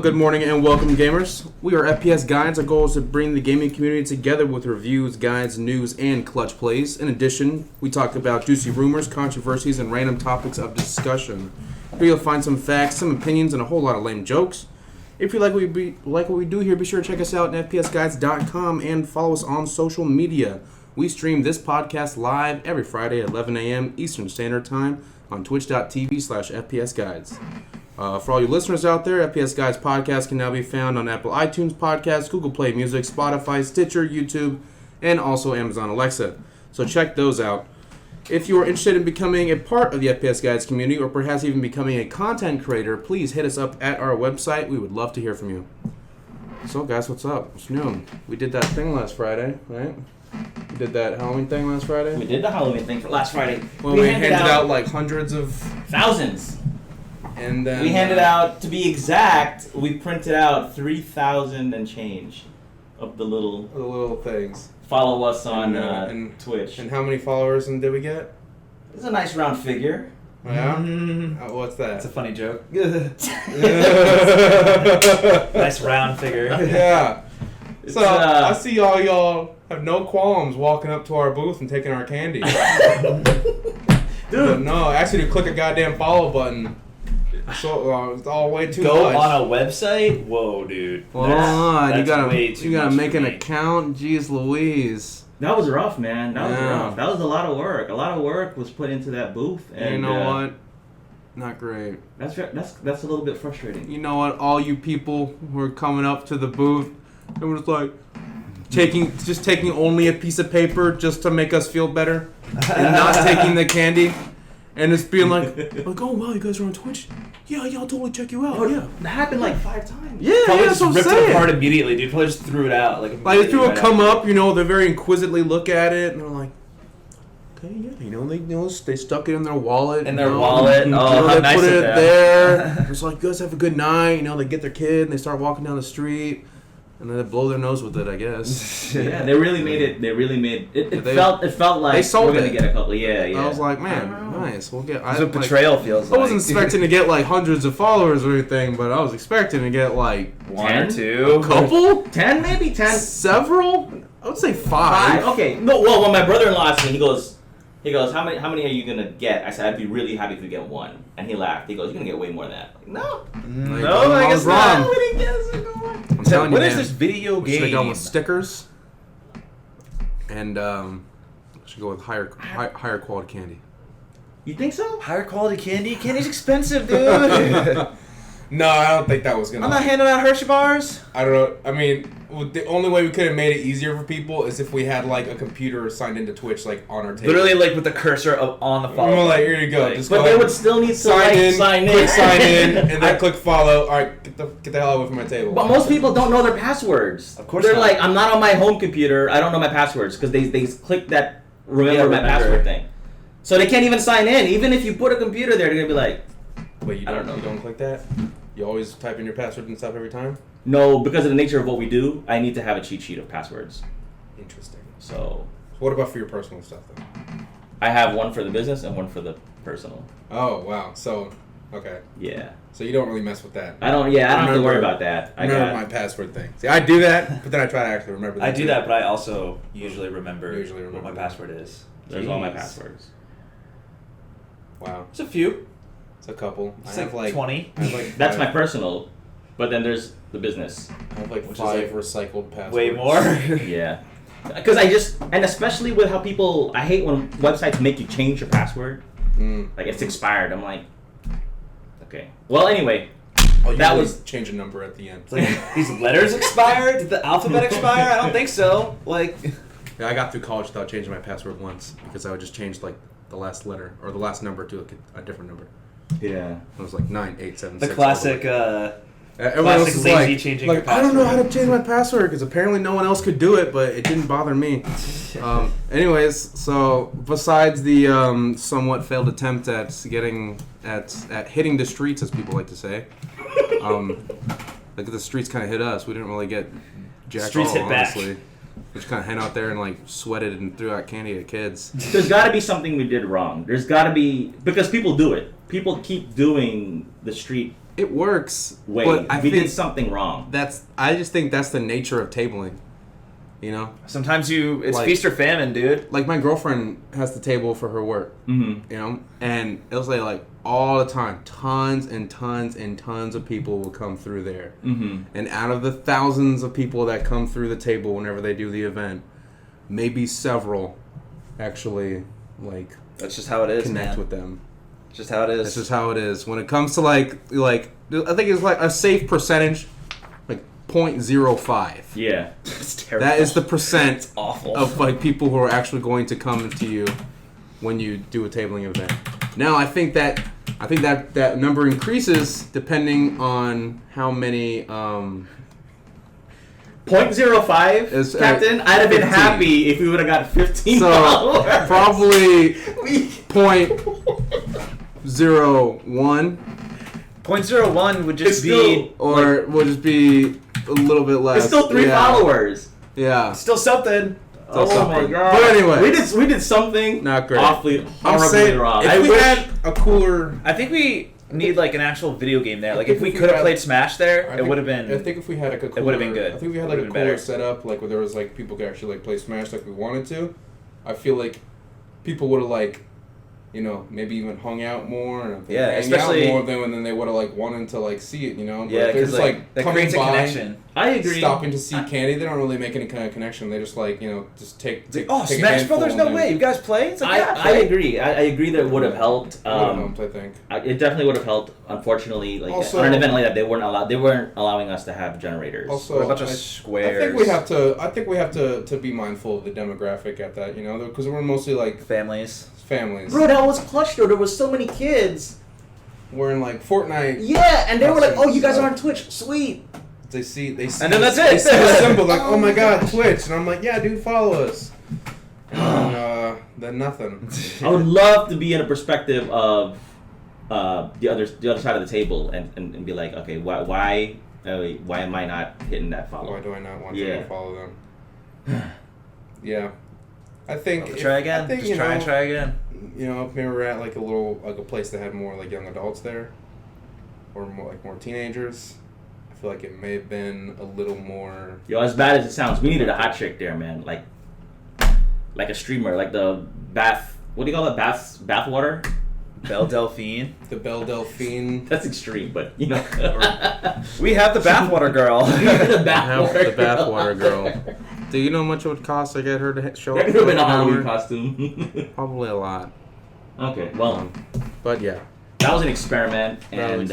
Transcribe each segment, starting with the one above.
good morning, and welcome, gamers. We are FPS Guides. Our goal is to bring the gaming community together with reviews, guides, news, and clutch plays. In addition, we talk about juicy rumors, controversies, and random topics of discussion. Here you'll find some facts, some opinions, and a whole lot of lame jokes. If you like what we do here, be sure to check us out at fpsguides.com and follow us on social media. We stream this podcast live every Friday at 11 a.m. Eastern Standard Time on twitch.tv/fpsguides. For all you listeners out there, FPS Guides podcast can now be found on Apple iTunes Podcasts, Google Play Music, Spotify, Stitcher, YouTube, and also Amazon Alexa. So check those out. If you are interested in becoming a part of the FPS Guides community, or perhaps even becoming a content creator, please hit us up at our website. We would love to hear from you. So guys, what's up? What's new? We did that thing last Friday, right? We did that Halloween thing last Friday? We did the Halloween thing for last Friday. Well, we handed out like hundreds of... Thousands. And then... We handed out, to be exact, we printed out 3,000 and change of the little things. Follow us on and Twitch. And how many followers did we get? It's a nice round figure. Yeah? What's that? It's a funny joke. Nice Nice round figure. Yeah. So, I see y'all have no qualms walking up to our booth and taking our candy. Dude. But no, actually to click a goddamn follow button. So it's all way too Go much. on a website? Whoa, dude. Hold on, That's you gotta way too much make for an me. account. Jeez Louise. That was rough, man. That was Yeah. rough. That was a lot of work. A lot of work was put into that booth. And you know what? Not great. That's a little bit frustrating. You know what? All you people who are coming up to the booth, it was like taking only a piece of paper just to make us feel better, and not taking the candy, and it's being like, oh wow, you guys are on Twitch. Yeah, I'll totally check you out. Yeah. That happened like 5 times. Yeah, Probably that's just what I'm ripped it saying. apart immediately, dude. Probably just threw it out. Like if people come up, they very inquisitively look at it, and they're like, okay, yeah, they stuck it in their wallet. In their wallet. Oh, how they nice put of it them. there. It's like, you guys have a good night. They get their kid, and they start walking down the street, and then they blow their nose with it, I guess. Yeah, they really made it. They really made it. It They felt like they sold we're gonna it. get a couple. Yeah. I was like, man, nice. We'll get. That's what betrayal feels I like. wasn't expecting to get like hundreds of followers or anything, but I was expecting to get like 1 10? or 2. a couple, 10 maybe 10. several. I would say 5. Okay. No. Well, when my brother-in-law asked me, he goes, how many are you gonna get? I said, I'd be really happy if you get 1. And he laughed. He goes, you're gonna get way more than that. Like, no. No, I guess not. Nobody gets it. I'm telling you, What is man. this video We should have game? gone with stickers, and should go with higher quality candy. You think so? Higher quality candy? Candy's expensive, dude. No, I don't think that was gonna. I'm not handing out Hershey bars. I don't know. I mean, the only way we could have made it easier for people is if we had like a computer signed into Twitch like on our table. Literally, like with the cursor on the follow. We're like, here you go. Like, Just But go they ahead. would still need to sign in, click sign in, and then I- click follow. All right, get the hell away from my table. But most people don't know their passwords. Of course They're not. like, I'm not on my home computer. I don't know my passwords because they click that remember my password thing. So they can't even sign in. Even if you put a computer there, they're gonna be like, Wait, you I don't don't know. You don't click that? You always type in your password and stuff every time? no, because of the nature of what we do, I need to have a cheat sheet of passwords. Interesting. So So what about for your personal stuff then? I have one for the business and one for the personal. Oh wow. So okay. Yeah. So you don't really mess with that. I don't have to Remember- worry about that. Remember my password thing. See, I do that, but then I try to actually remember that. I do too. that, but I also usually remember what my that. password is. There's all my Jeez. passwords. Wow. It's a few. It's a couple. It's I have like 20. I have like That's my five- personal, but then there's the business. I have like Which is 5 like recycled passwords. Way more. Yeah. Because and especially with how I hate when websites make you change your password. Like it's expired. I'm like, okay. Well, anyway, Oh, that was change a number at the end. It's like, these letters expired? Did the alphabet expire? I don't think so. Like, Yeah, I got through college without changing my password once because I would just change like the last letter or the last number to a different number. yeah. It was like 987. the classic, Everyone else classic is lazy like, changing your I don't know how to password. change my password because apparently no one else could do it, but it didn't bother me. Anyways, so besides the somewhat failed attempt at hitting the streets, as people like to say, like the streets kind of hit us. We didn't really get jack Streets all, hit back. honestly. We just kind of hang out there and like sweated and threw out candy at kids. There's got to be something we did wrong. There's got to be, because people do it. People keep doing the street it works. Wait, but I we think did something wrong. I just think that's the nature of tabling. You know, Sometimes it's Like- feast or famine, dude. like my girlfriend has the table for her work. Mm-hmm. You know, and it'll say like all the time, tons and tons and tons of people will come through there. Mm-hmm. And out of the thousands of people that come through the table whenever they do the event, maybe several actually like That's just how it is, connect man. with them. It's just how it is. That's just how it is. When it comes to like I think it's like a safe percentage, like 0.05. Yeah. It's terrible. That is the percent It's awful. of like people who are actually going to come to you when you do a tabling event. Now I think that number increases depending on how many 0.05, It's, Captain. I'd have been 15. happy if we would have got 15 so followers. probably We- 0.01 0.01 would It's just be or will just be a little bit less. It's still 3 Yeah. followers. Yeah. still something. Oh my something. god. But anyway. we did something Not great. awfully I'm horribly saying wrong. if I we wish had a cooler. I think we need like an actual video game there. Like think if we if we could have had- played Smash there, I it think- would have been. I think if we had like a cooler, it would've been good. I think if we had It like a would've been cooler better. setup, like where there was like people could actually like play Smash like we wanted to. I feel like people would have like, you know, maybe even hung out more and Yeah, hang especially- out more than then they would have like wanted to like see it, you know. But Yeah, if they're because just like that coming creates a by, connection. I agree. stopping to see candy. They don't really make any kind of connection. They just like, you know, just take. It's like, oh, take a Smash handful Brothers, and no then- way! You guys play? It's like, I yeah, play. agree. I agree that it would have helped. It would've helped, I think. It definitely would have helped. Unfortunately, like Also- on an event like that, they weren't allowing us to have generators. Also, What a bunch of I squares. think we have to be mindful of the demographic at that, you know, because we're mostly like families. families. Bro, that was clutch though. There was so many kids. We're in like Fortnite. Yeah, and they were like, "Oh, you guys So- are on Twitch, sweet." They see, And then that's it. They see the symbol like, oh my Oh god, my Twitch, and I'm like, yeah, dude, follow us. And then nothing. I would love to be in a perspective of the other side of the table and be like, okay, why am I not hitting that follow? Why do I not want Yeah. to follow them? Yeah, I think. Well, try again. I think, Just you try know, and try again. You know, if maybe we're at like a place that had more like young adults there, or more teenagers, I feel like it may have been a little more. Yo, as bad as it sounds, we needed a hot chick there, man. Like a streamer, like the bath. What do you call it? Bath water. Belle Delphine. The Belle Delphine. That's extreme, but you know. We have the bathwater girl. the bath water. The bathwater girl. Do you know how much it would cost to get her to show That up? could have been for a an Halloween hour? costume. Probably a lot. Okay, well, But yeah. that was an experiment, That was and an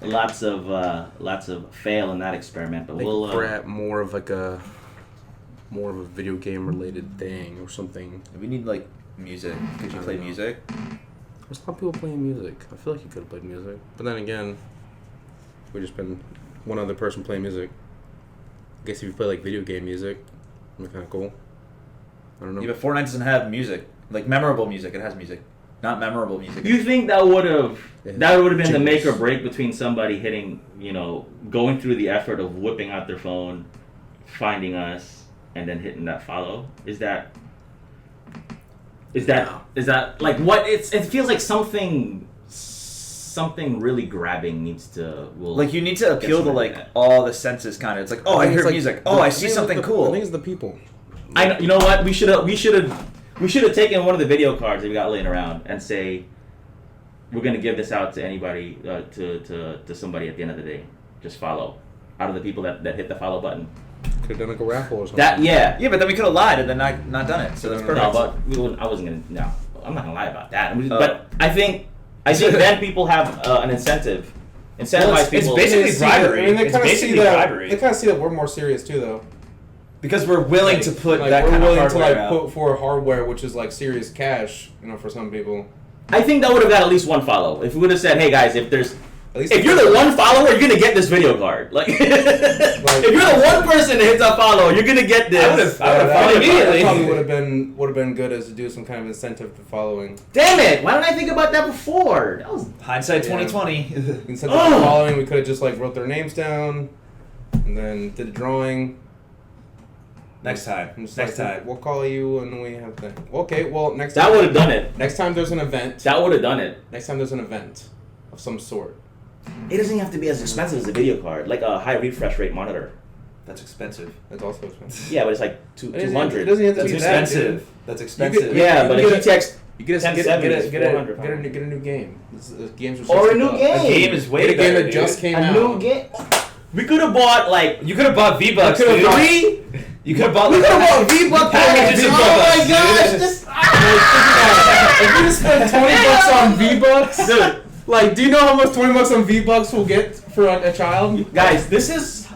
experiment. lots of fail in that experiment. But I think we'll. we're at more of a video game related thing or something. We need like music. Could you I play don't know. music? There's a lot of people playing music. I feel like you could have played music. But then again, we've just been one other person playing music. I guess if you play like video game music, it'd be kind of cool. I don't know. Yeah, but Fortnite doesn't have music. Like memorable music. It has music. Not memorable music. You think that would have Yeah. been the make or Jingles. break between somebody hitting, going through the effort of whipping out their phone, finding us, and then hitting that follow? Is that like what? It feels like something really grabbing needs to. Like you need to appeal to something like like that. all the senses, kind of. It's like, oh, I think hear it's like music. the- Oh, I I see think it's something the- cool. I think it's the people. You know what? We should have taken one of the video cards that we got laying around and say, we're gonna give this out to anybody, to somebody at the end of the day. Just follow. Out of the people that hit the follow button. Could have done like a raffle or something. That yeah. Yeah, but then we could have lied and then not done it. So that's No, perfect. No, but I wasn't gonna. No, I'm not gonna lie about that. Oh. But I think then people have an incentive. Incentivize Well, it's people. basically see that- bribery. I mean, they It's kind of see basically that. bribery. They kind of see that we're more serious too, though. Because we're willing to put like, that we're kind of willing hardware to like out. put for hardware, which is like serious cash, for some people. I think that would have got at least one follow. If we would have said, "Hey guys, if At least you're the one follower, you're gonna get this video card." Like, if you're the one person that hits that follow, you're gonna get this. I would've that followed immediately. probably would have been good as to do some kind of incentive to following. Damn it! Why didn't I think about that before? That was Hindsight Yeah. 2020. Incentive Oh! to following, we could have just like wrote their names down, and then did a drawing. Next time. And just Next like, time. we'll call you, and then we have the. Okay, well next that time. would have done it. Next time there's an event. That would have done it. Next time there's an event of some sort. It doesn't have to be as expensive as a video card, like a high refresh rate monitor. That's expensive. That's also expensive. Yeah, but it's like It doesn't- 200. It doesn't have to That's be that, expensive. dude. That's expensive. Yeah, but a You get GTX You get a 1070 is get a 400 get a new game. The games are so Or a cheap new up. game. The game is way Get a better, game that dude. just came a out. new game. We could have bought like You could have bought V-Bucks, You could've dude. bought- You could have bought We like could have bought V-Bucks. packages of Oh V-Bucks, my dude. gosh! If you spend $20 on V-Bucks, dude. like, do you know how much $20 on V-Bucks will get for a child? Guys, this is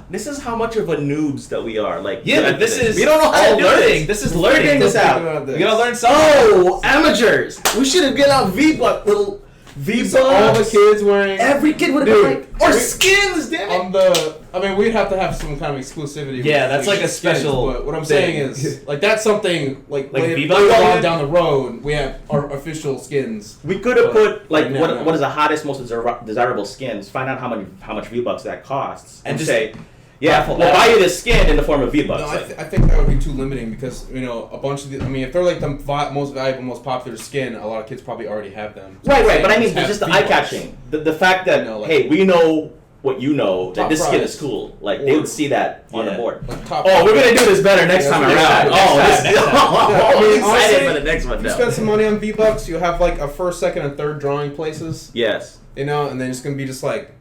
how much of a noobs that we are. Like, Yeah, but this is we don't know how to all do learning. this. This is We're figuring learning. this out. About this. We gotta learn something. Oh, amateurs! We should have given out V-Bucks, little V-Bucks. So all the kids wearing Every kid would have Dude, been like, or we- skins, damn it! on the. I mean, we'd have to have some kind of exclusivity. Yeah, with that's like a skins, special But what I'm thing. saying is, like, that's something like later V-Bucks? on down the road. We have our official skins. We could have put like Right now, what no. what is the hottest, most desirable skins. Find out how much V-Bucks that costs, And and just say, yeah, raffle we'll that buy off. you this skin in the form of V-Bucks. No, Like, I think that would be too limiting because a bunch of the. I mean, if they're like the most valuable, most popular skin, a lot of kids probably already have them. So right. But I mean, have just the V-Bucks. eye catching, the fact that No, like- hey, we know what you know, that Top this skin prize. is cool. Like they Or- would see that on the Yeah. board. Like top Oh, we're gonna do this better next Yeah, time next around. time, Oh, next this, time, next oh, time. I'm I mean, excited honestly, for the next one. If you now. spend some money on V-Bucks, you'll have like a first, second, and third drawing places. Yes. And then it's gonna be just like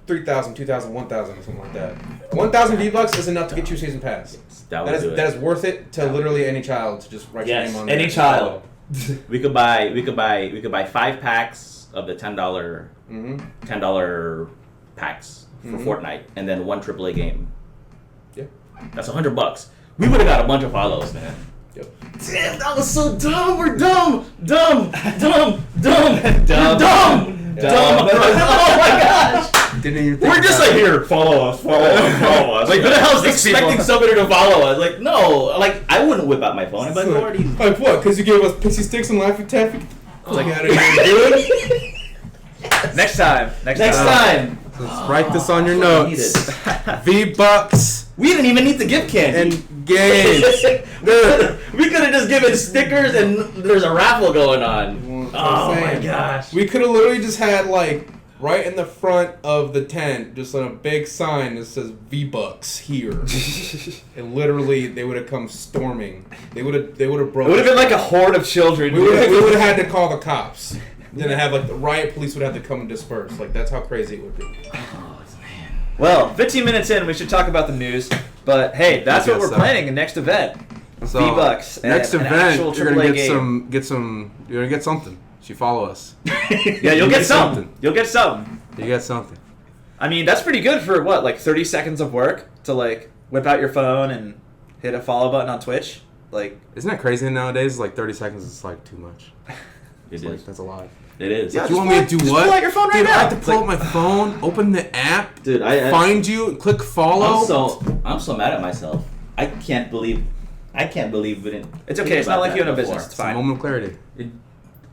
3,000, 2,000, 1,000, or something like that. 1,000 V-Bucks is enough to get you a season pass. That That would is do it. that is worth it to literally any child to just write Yes, your name on any there. child. We could buy 5 packs of the $10 packs for Mhm. Fortnite, and then 1 AAA game. Yeah. That's $100. We would have got a bunch of follows, man. Yep. Damn, that was so dumb. We're dumb. Dumb. Dumb. We're dumb. Oh my gosh. Didn't even think We're just about like it. here. Follow us. Like who the hell's expecting somebody to follow us? Like no. Like I wouldn't whip out my phone. I'd be like, who are these? Like what? Because you gave us pixie sticks and Laffy Taffy? Like, Get out of here, dude. Next time. Next time. Let's write this on your That's what we notes. V-Bucks We didn't even need to give candy. and games. We could have just given stickers and there's a raffle going on. That's what I'm Oh my saying. gosh. We could have literally just had like right in the front of the tent, just on a big sign that says V-Bucks here, and literally they would have come storming. They would have It broken. would have been like a horde of children. We would have had to call the cops. Then have like the riot police would have to come and disperse. Like that's how crazy it would be. Well, 15 minutes in, we should talk about the news. But hey, that's I what guess we're so. planning in next event. So, V-Bucks. and Next an event, actual you're gonna AAA game. get some. You're gonna get something. If you follow us, Yeah, you'll You get get something. something. You'll get something. you get something. I mean, that's pretty good for what, like 30 seconds of work to like whip out your phone and hit a follow button on Twitch. Like, Isn't that crazy nowadays? Like 30 seconds is like too much. It It's is. like, that's a lot. It is. Yeah, You want me to do just what? pull out your phone right Dude, now. I have to It's pull like- out my phone, open the app, Dude, I find you, click follow. I'm so mad at myself. I can't believe we didn't. it's okay. think It's not about like you that own a before. business. It's It's a fine. moment of clarity.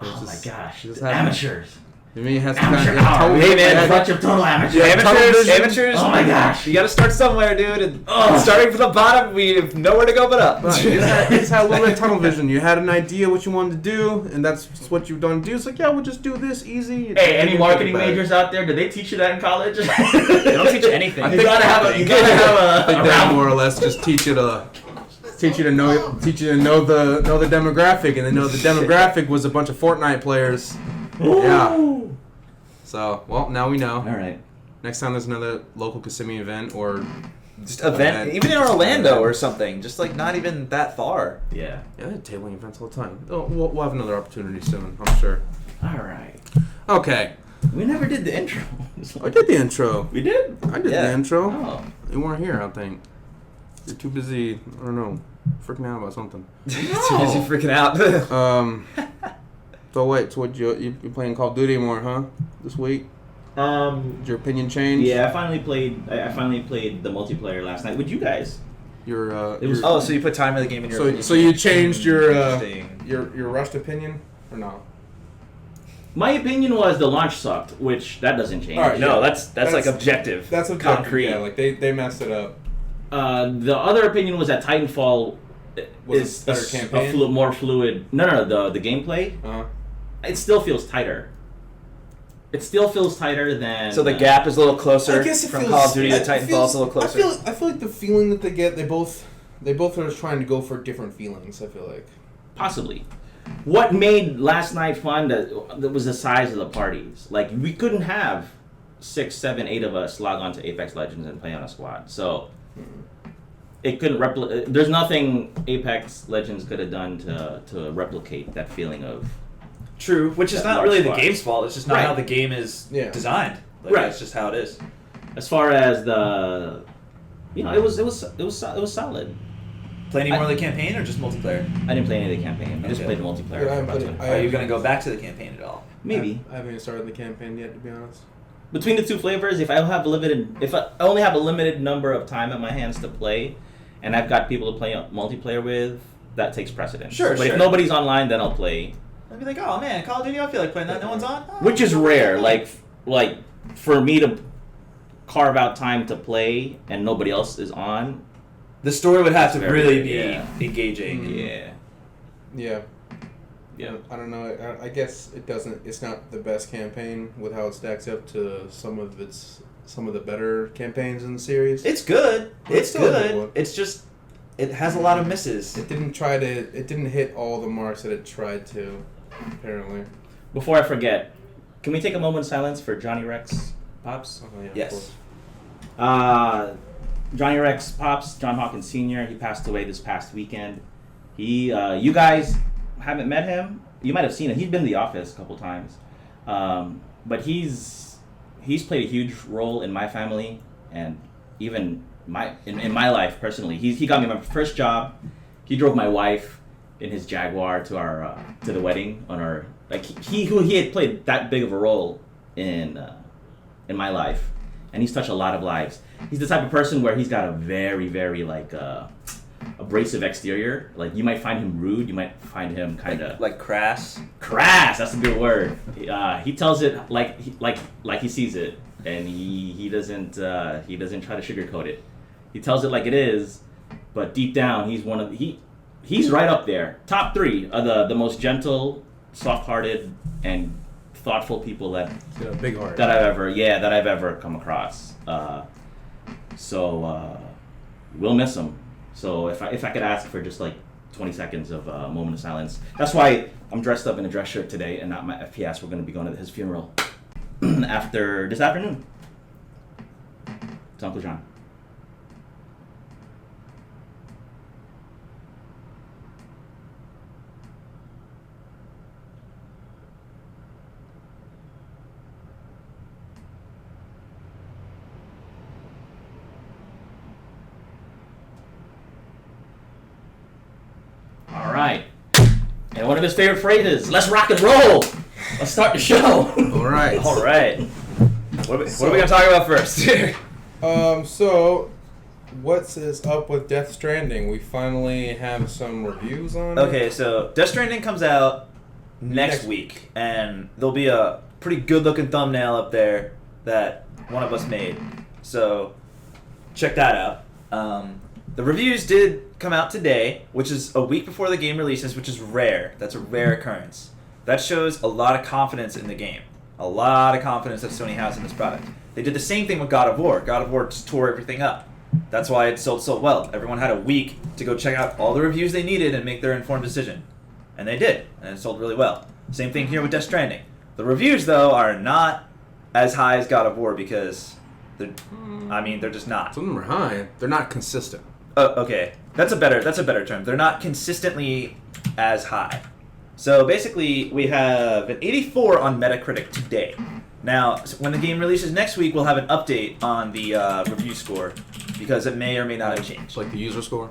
Oh just- my gosh, just the happened. amateurs. You mean it has to Amateur kind of hour. Hey, man, A fuck bunch of total amateurs. Yeah, tunnel Amateurs, vision. amateurs. Oh my gosh. You got to start somewhere, dude. And Ugh. starting from the bottom, we have nowhere to go but up. Right. You just had a little bit of tunnel vision. You had an idea what you wanted to do, and that's just what you've done to do. It's like, yeah, we'll just do this easy. Hey, any marketing Back. majors out there? Did they teach you that in college? They don't teach you anything. I You think- gotta have a. You gotta I have think a. that more or less just teach you to know the demographic, and they know the demographic was a bunch of Fortnite players. Yeah. So, well, now we know. All right. Next time there's another local Kissimmee event or Just event, even in Orlando or something. Just like not even that far. Yeah. yeah, they have tabling events all the time. Oh, we'll have another opportunity soon, I'm sure. All right. Okay, We never did the intro. I did the intro. We did. I did Yeah. the intro. Oh. You weren't here, I think. You're too busy. I don't know, freaking out about something. Too busy freaking out. So wait, so what you playing Call of Duty more, huh? This week? Did your opinion change? Yeah, I finally played the multiplayer last night with you guys. Your It was- Oh, so you put time in the game in your opinion. so you changed your Interesting. your rushed opinion or no? My opinion was the launch sucked, which that doesn't change. All right, No, yeah. that's like That's- objective. That's what concrete. Yeah, like they messed it up. The other opinion was that Titanfall Was is it better a campaign? more fluid. No, the gameplay. Uh, It still feels tighter. it still feels tighter than. So the gap is a little closer I guess it from feels, Call of Duty to it Titanfall. It's a little closer. I feel like the feeling that they get, they both are just trying to go for different feelings. I feel like. Possibly. What made last night fun that was the size of the parties. Like, we couldn't have 6, 7, 8 of us log on to Apex Legends and play on a squad. So it couldn't replicate. There's nothing Apex Legends could have done to replicate that feeling of. True, which is That not large really the squad. game's fault. It's just not Right. how the game is designed. Like, Right. It's just how it is. As far as the, it was solid. Play any more of the campaign or just multiplayer? I didn't play any of the campaign. I just Okay. played the multiplayer. Yeah, for about but 20. I- Are you going to go back to the campaign at all? Maybe. I haven't even started the campaign yet, to be honest. Between the two flavors, if I only have a limited number of time at my hands to play, and I've got people to play multiplayer with, that takes precedence. Sure, But sure. if nobody's online, then I'll play. I'd be like, oh man, Call of Duty, I feel like playing that. No one's on? Oh, Which is rare. Like for me to carve out time to play and nobody else is on. the story would have to Very really rare, be yeah. engaging. Yeah. Yeah. Yeah. I don't know. I guess it doesn't. It's not the best campaign with how it stacks up to some of the better campaigns in the series. It's good. It's It's still a good good. one. It's just, it has a lot of misses. It didn't hit all the marks that it tried to. Apparently. Before I forget, can we take a moment of silence for Johnny Rex Pops? Oh, yeah, of Yes. course. Johnny Rex Pops, John Hawkins Sr., he passed away this past weekend. You guys haven't met him. You might have seen him. He's been in the office a couple times. But he's played a huge role in my family and even in my life personally. He got me my first job. He drove my wife in his Jaguar to the wedding on our he had played that big of a role in my life, and he's touched a lot of lives. He's the type of person where he's got a very, very abrasive exterior. Like, you might find him rude. You might find him kind of Like crass. crass. That's a good word. He tells it like he sees it, and he doesn't try to sugarcoat it. He tells it like it is, but deep down he's right up there, top 3 of the most gentle, soft-hearted, and thoughtful people that Big heart. that I've ever come across. So we'll miss him. So if I could ask for just 20 seconds of a moment of silence. That's why I'm dressed up in a dress shirt today and not my FPS. We're going to be going to his funeral after this afternoon. It's Uncle John. All right. And one of his favorite phrases, let's rock and roll. Let's start the show. All right. All right. What are we going to talk about first? So, what's up with Death Stranding? We finally have some reviews on it. Okay, so Death Stranding comes out next week, and there'll be a pretty good-looking thumbnail up there that one of us made. So, check that out. The reviews did come out today, which is a week before the game releases, which is rare. That's a rare occurrence. That shows a lot of confidence in the game. A lot of confidence that Sony has in this product. They did the same thing with God of War. God of War just tore everything up. That's why it sold so well. Everyone had a week to go check out all the reviews they needed and make their informed decision. And they did, and it sold really well. Same thing here with Death Stranding. The reviews, though, are not as high as God of War because they're just not. Some of them are high. They're not consistent. Okay, that's a better term. They're not consistently as high. So basically, we have an 84 on Metacritic today. Now, when the game releases next week, we'll have an update on the review score because it may or may not have changed. It's like the user score?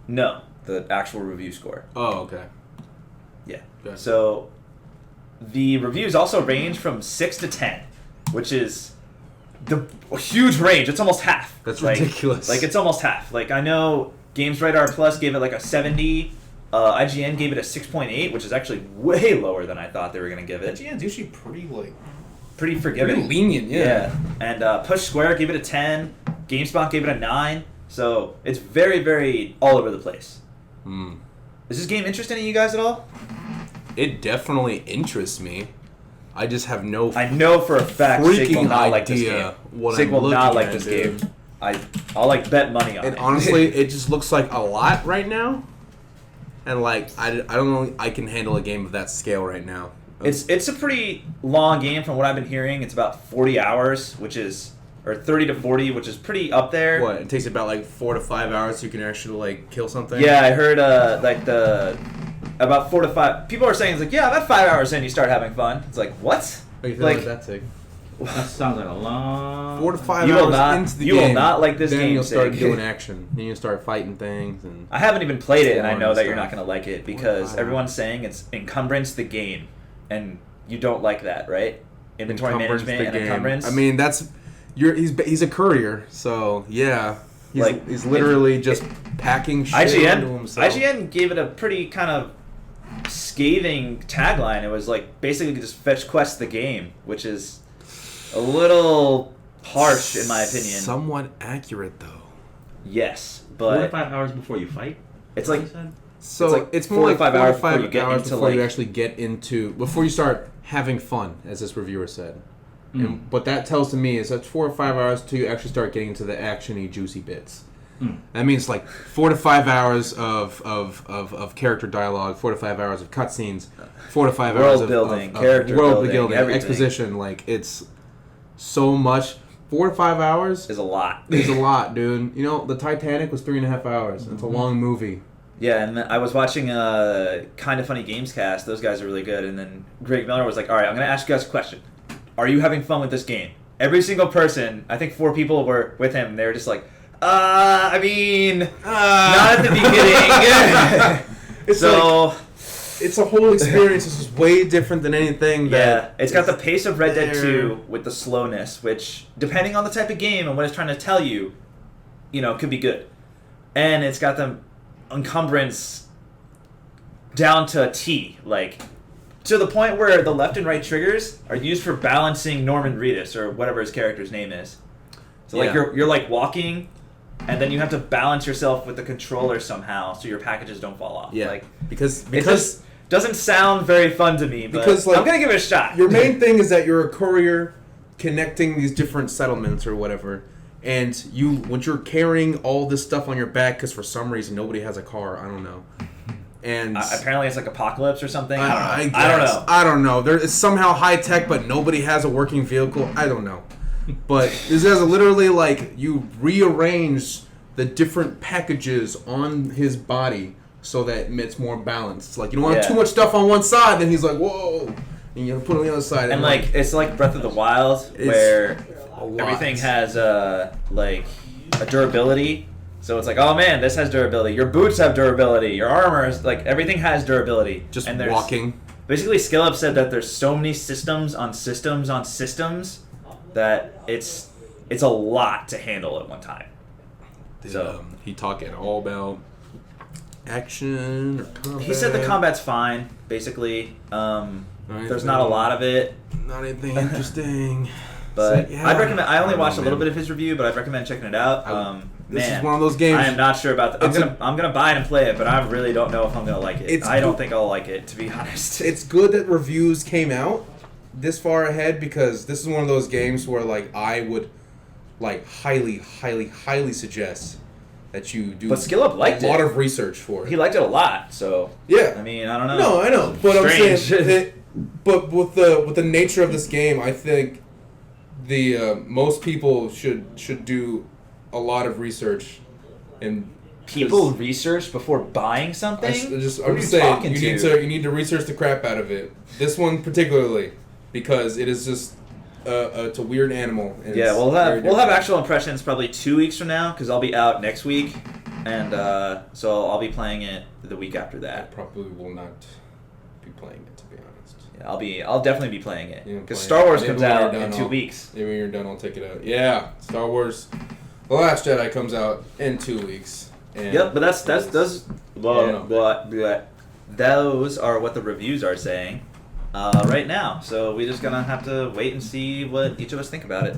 No, the actual review score. Oh, okay. Yeah. Okay. So the reviews also range from 6 to 10, which is a huge range. It's almost half. That's ridiculous. It's almost half. I know GamesRadar Plus gave it a 70. IGN gave it a 6.8, which is actually way lower than I thought they were going to give it. IGN's usually Pretty forgiving. pretty lenient, yeah. And Push Square gave it a 10. GameSpot gave it a 9. So it's very, very all over the place. Is this game interesting to you guys at all? It definitely interests me. I just have no I know for a fact Sig will freaking not like this idea game. what Sig I'm will not looking like at, this dude. game. I'll like bet money on And it. honestly, it just looks like a lot right now. And like I don't know, I can handle a game of that scale right now. It's a pretty long game from what I've been hearing. It's about 40 hours, which is or 30 to 40, which is pretty up there. What? It takes about like 4 to 5 hours so you can actually like kill something. Yeah, I heard about 4 to 5. People are saying it's like, yeah, about 5 hours in you start having fun. It's like, what? How you feel like- like that, Sig? That sounds like a long. 4 to 5 You will hours not- into the you will game. not like this then game, you'll start Sig. doing action. Then you'll start fighting things and. I haven't even played it, and I know Storm that you're stuff. not going to like it because Wow. everyone's saying it's encumbrance the game, and you don't like that, right? Inventory management and encumbrance. I mean, he's a courier, so yeah. He's literally just packing shit onto himself. IGN gave it a pretty kind of scathing tagline. It was like basically just fetch quest the game, which is a little harsh in my opinion. Somewhat accurate though. Yes, 4 to but 5 hours before you fight. it's like You said? So It's like it's 4 more to like 5 4 hours to 5 before you get hours into, before you like- actually get into before you start having fun, as this reviewer said. Mm. And what that tells to me is that's 4 or 5 hours to you actually start getting into the actiony, juicy bits. Mm. That means like 4 to 5 hours of character dialogue, 4 to 5 hours of cutscenes, 4 to 5 World hours of building, of character world building, everything. exposition. Like it's so much. 4 to 5 hours is a lot. is a lot, dude. You know, the Titanic was 3.5 hours. It's a long movie. Yeah, and then I was watching Kind of Funny Games Cast. Those guys are really good. And then Greg Miller was like, all right, I'm going to ask you guys a question. Are you having fun with this game? Every single person, I think 4 people were with him, and they were just like, I mean, not at the beginning. It's so, It's a whole experience. This is way different than anything. yeah, That it's got the pace of Red Dead there. 2 with the slowness, which, depending on the type of game and what it's trying to tell you, could be good. And it's got the encumbrance down to a T, like to the point where the left and right triggers are used for balancing Norman Reedus or whatever his character's name is. So like Yeah. you're like walking, and then you have to balance yourself with the controller somehow so your packages don't fall off. Yeah, like because it just doesn't sound very fun to me. But Because, like, I'm gonna give it a shot. your main thing is that you're a courier connecting these different settlements or whatever, and once you're carrying all this stuff on your back because for some reason nobody has a car. I don't know. And Apparently it's like Apocalypse or something. I don't know. guess. I don't know. I don't know. There is somehow high tech, but nobody has a working vehicle. I don't know. But this is literally like you rearrange the different packages on his body so that it's more balanced. Like you don't want Yeah. too much stuff on one side, then he's like, whoa, and you put it on the other side. And like it's like Breath of the Wild It's where a lot. everything has like a durability. So it's like, oh man, this has durability. Your boots have durability. Your armor is like everything has durability. just and there's- walking. Basically, SkillUp said that there's so many systems on systems on systems that it's a lot to handle at one time. So- He talking all about action or combat. He said the combat's fine. Basically, there's anything- not a lot of it. Not anything interesting. But So, yeah. I'd recommend. I only don't watched know, a little man. bit of his review, but I'd recommend checking it out. This Man, is one of those games. I am not sure about that. It's I'm gonna buy it and play it, but I really don't know if I'm gonna like it. It's I don't good- think I'll like it, to be honest. It's good that reviews came out this far ahead because this is one of those games where like I would like highly suggest that you do But SkillUp liked a lot it. of research for it. He liked it a lot, so Yeah. I mean, I don't know. No, I know, but I'm Strange. saying, but with the nature of this game, I think the most people should do a lot of research and People research before buying something. I'm Who just are you saying talking you to? need to research the crap out of it. This one particularly because it is just it's a weird animal. And Yeah, it's we'll very have different. actual impressions probably 2 weeks from now because I'll be out next week, and so I'll be playing it the week after I that. probably will not be playing it to be honest. Yeah, I'll definitely be playing it Yeah, because playing Star it. Wars Maybe comes when you're out done, in 2 I'll- weeks. Maybe when you're done, I'll take it out. Yeah, Star Wars: The Last Jedi comes out in 2 weeks. And Yep, but that's those. Well, Yeah. but those are what the reviews are saying right now. So we're just gonna have to wait and see what each of us think about it.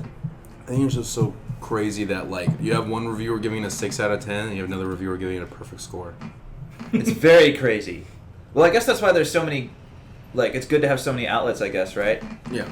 I think it's just so crazy that like you have one reviewer giving it a 6 out of 10, and you have another reviewer giving it a perfect score. It's very crazy. Well, I guess that's why there's so many like it's good to have so many outlets, I guess, right? Yeah.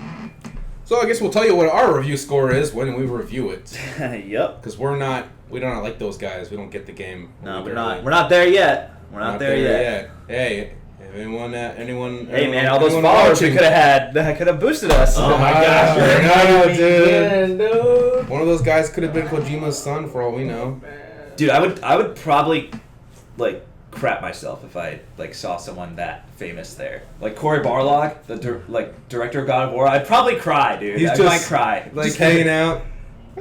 So I guess we'll tell you what our review score is when we review it, Yep. because we don't like those guys. We don't get the game. No, We we're barely- not. We're not there yet. We're not there yet. Hey, anyone? Hey man, all those anyone followers we watching? could have had that could have boosted us. Oh my gosh, I know, dude. dude. One of those guys could have been Kojima's son, for all we know. Dude, I would probably like crap myself if I like saw someone that famous there. Like Cory Barlog, the director of God of War. I'd probably cry, dude. He's I just- might cry. Just hanging out.